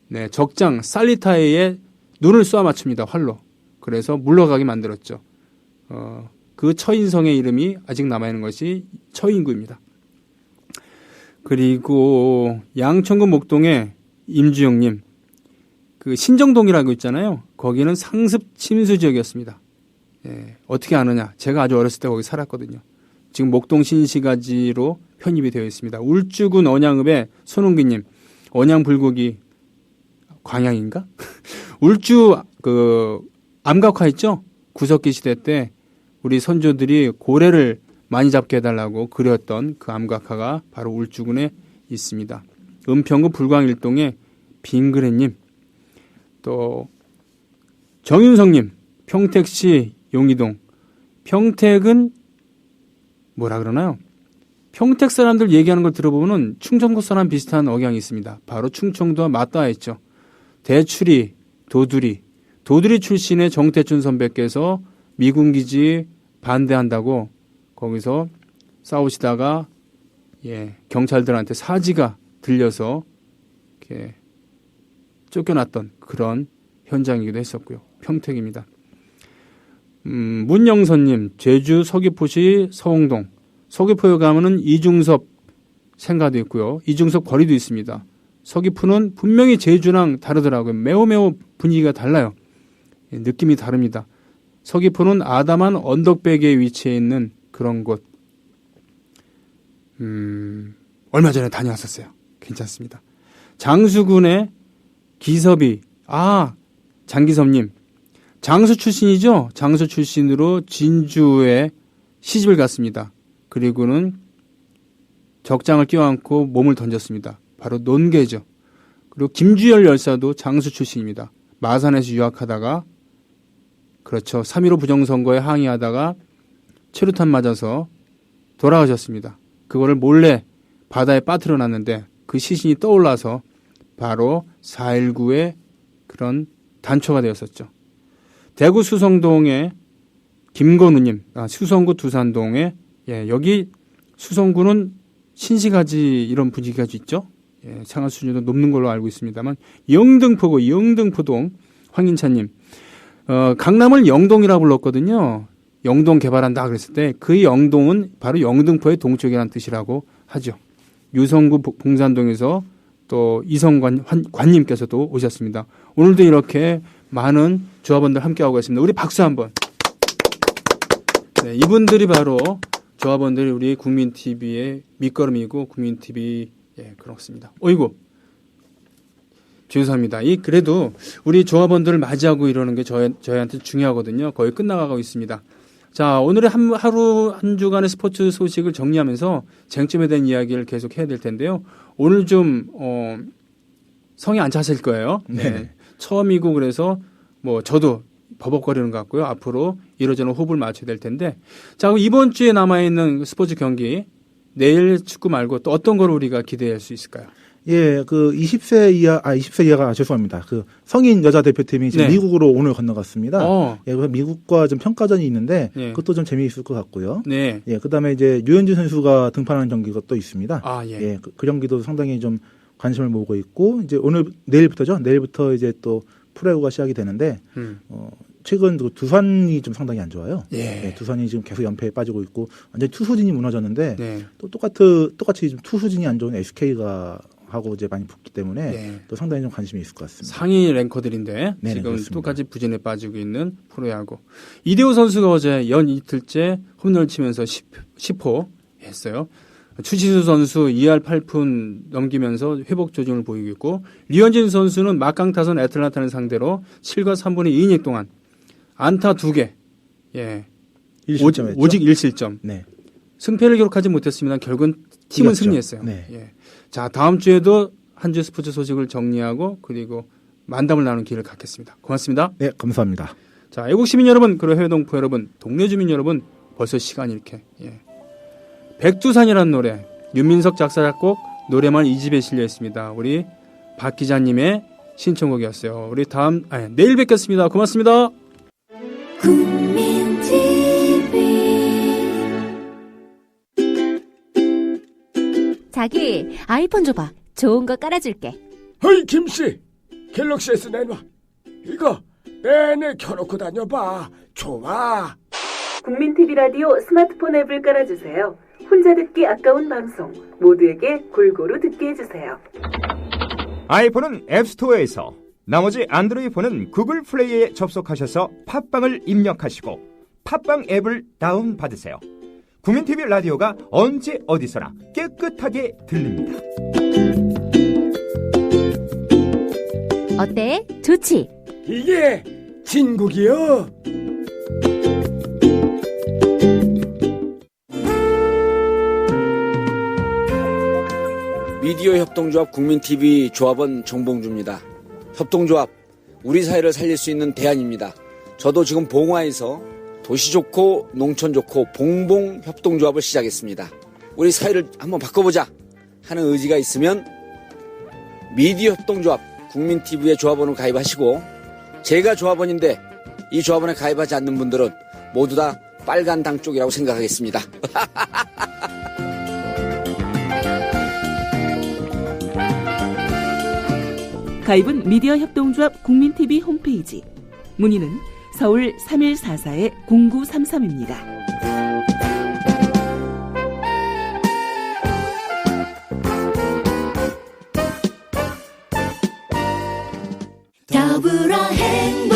네, 적장 살리타에의 눈을 쏘아 맞춥니다. 활로. 그래서 물러가게 만들었죠. 그 처인성의 이름이 아직 남아있는 것이 처인구입니다. 그리고 양천구 목동의 임주영님, 그 신정동이라고 있잖아요. 거기는 상습 침수 지역이었습니다. 예, 어떻게 아느냐? 제가 아주 어렸을 때 거기 살았거든요. 지금 목동 신시가지로 편입이 되어 있습니다. 울주군 언양읍의 손홍기님, 언양 불고기 광양인가? 울주 그 암각화 있죠? 구석기 시대 때 우리 선조들이 고래를 많이 잡게 해달라고 그렸던 그 암각화가 바로 울주군에 있습니다. 은평구 불광일동의 빙그레님, 또 정윤성님, 평택시 용이동. 평택은 뭐라 그러나요? 평택 사람들 얘기하는 걸 들어보면 충청도 사람 비슷한 억양이 있습니다. 바로 충청도와 맞닿아 있죠. 대추리, 도두리 출신의 정태춘 선배께서 미군 기지 반대한다고 거기서 싸우시다가 경찰들한테 사지가 들려서 이렇게 쫓겨났던 그런 현장이기도 했었고요. 평택입니다. 문영선님, 제주 서귀포시 서홍동. 서귀포에 가면은 이중섭 생가도 있고요. 이중섭 거리도 있습니다. 서귀포는 분명히 제주랑 다르더라고요. 매우 분위기가 달라요. 느낌이 다릅니다. 서귀포는 아담한 언덕배기에 위치해 있는 그런 곳. 얼마 전에 다녀왔었어요. 괜찮습니다. 장수군의 기섭이, 장기섭님. 장수 출신이죠? 장수 출신으로 진주에 시집을 갔습니다. 그리고는 적장을 껴안고 몸을 던졌습니다. 바로 논개죠. 그리고 김주열 열사도 장수 출신입니다. 마산에서 유학하다가, 그렇죠. 3.15 부정선거에 항의하다가 최루탄 맞아서 돌아가셨습니다. 그거를 몰래 바다에 빠뜨려 놨는데 그 시신이 떠올라서 바로 4.19의 그런 단초가 되었었죠. 대구 수성동의 김건우님, 수성구 두산동의, 여기 수성구는 신시가지 이런 분위기가 있죠. 생활 수준도 높는 걸로 알고 있습니다만, 영등포동 황인찬님, 강남을 영동이라고 불렀거든요. 영동 개발한다 그랬을 때 그 영동은 바로 영등포의 동쪽이라는 뜻이라고 하죠. 유성구 봉산동에서 또 이성관 관님께서도 오셨습니다. 오늘도 이렇게 많은 조합원들 함께하고 있습니다. 우리 박수 한번. 네, 이분들이 바로 조합원들이 우리 국민TV의 밑거름이고 국민TV 그렇습니다. 어이구, 죄송합니다. 그래도 우리 조합원들을 맞이하고 이러는 게 저희한테 중요하거든요. 거의 끝나가고 있습니다. 자, 오늘의 하루 한 주간의 스포츠 소식을 정리하면서 쟁점에 대한 이야기를 계속 해야 될 텐데요. 오늘 좀 성이 안 차실 거예요. 네. 처음이고 그래서 뭐 저도 버벅거리는 것 같고요. 앞으로 이러저러 호흡을 맞춰야 될 텐데. 자, 그럼 이번 주에 남아있는 스포츠 경기 내일 축구 말고 또 어떤 걸 우리가 기대할 수 있을까요? 예, 그 20세 이하가 죄송합니다. 그 성인 여자 대표팀이 지금 네. 미국으로 오늘 건너갔습니다. 예, 그래서 미국과 좀 평가전이 있는데 그것도 좀 재미있을 것 같고요. 네. 예, 그다음에 이제 류현진 선수가 등판하는 경기가 또 있습니다. 예. 그 경기도 상당히 좀 관심을 모으고 있고 이제 내일부터죠. 내일부터 이제 또 프로야구가 시작이 되는데 최근 그 두산이 좀 상당히 안 좋아요. 예, 두산이 지금 계속 연패에 빠지고 있고 완전히 투수진이 무너졌는데 또 똑같이 좀 투수진이 안 좋은 SK가 하고 이제 많이 붙기 때문에 또 상당히 좀 관심이 있을 것 같습니다. 상위 랭커들인데 네네, 지금 그렇습니다. 똑같이 부진에 빠지고 있는 프로야구. 이대호 선수가 어제 연 이틀째 홈런을 치면서 10호 했어요. 추신수 선수 2할 8푼 넘기면서 회복 조짐을 보이고 있고 류현진 선수는 막강 타선 애틀란타를 상대로 7과 3분의 2이닝 동안 안타 2개, 오직 1실점. 네. 승패를 기록하지 못했습니다. 결국은 팀은 이겼죠. 승리했어요. 네. 예. 자, 다음 주에도 한 주 스포츠 소식을 정리하고 그리고 만담을 나누는 기회를 갖겠습니다. 고맙습니다. 네, 감사합니다. 자, 애국 시민 여러분, 그리고 해외 동포 여러분, 동네 주민 여러분, 벌써 시간이 이렇게. 백두산이라는 노래, 윤민석 작사 작곡, 노래만 2집에 실려 있습니다. 우리 박 기자님의 신청곡이었어요. 우리 내일 뵙겠습니다. 고맙습니다. 자기 아이폰 줘봐. 좋은 거 깔아줄게. 어이 김씨, 갤럭시 S 내놔. 이거 내내 켜놓고 다녀봐. 좋아. 국민 TV 라디오 스마트폰 앱을 깔아주세요. 혼자 듣기 아까운 방송 모두에게 골고루 듣게 해주세요. 아이폰은 앱스토어에서, 나머지 안드로이드 폰은 구글 플레이에 접속하셔서 팟빵을 입력하시고 팟빵 앱을 다운받으세요. 국민TV 라디오가 언제 어디서나 깨끗하게 들립니다. 어때? 좋지? 이게 진국이요. 미디어 협동조합 국민TV 조합원 정봉주입니다. 협동조합, 우리 사회를 살릴 수 있는 대안입니다. 저도 지금 봉화에서 도시 좋고 농촌 좋고 봉봉 협동조합을 시작했습니다. 우리 사회를 한번 바꿔보자 하는 의지가 있으면 미디어 협동조합 국민TV에 조합원을 가입하시고, 제가 조합원인데 이 조합원에 가입하지 않는 분들은 모두 다 빨간 당 쪽이라고 생각하겠습니다. 가입은 미디어 협동조합 국민TV 홈페이지. 문의는 서울 3144-0933입니다. 더불어 행복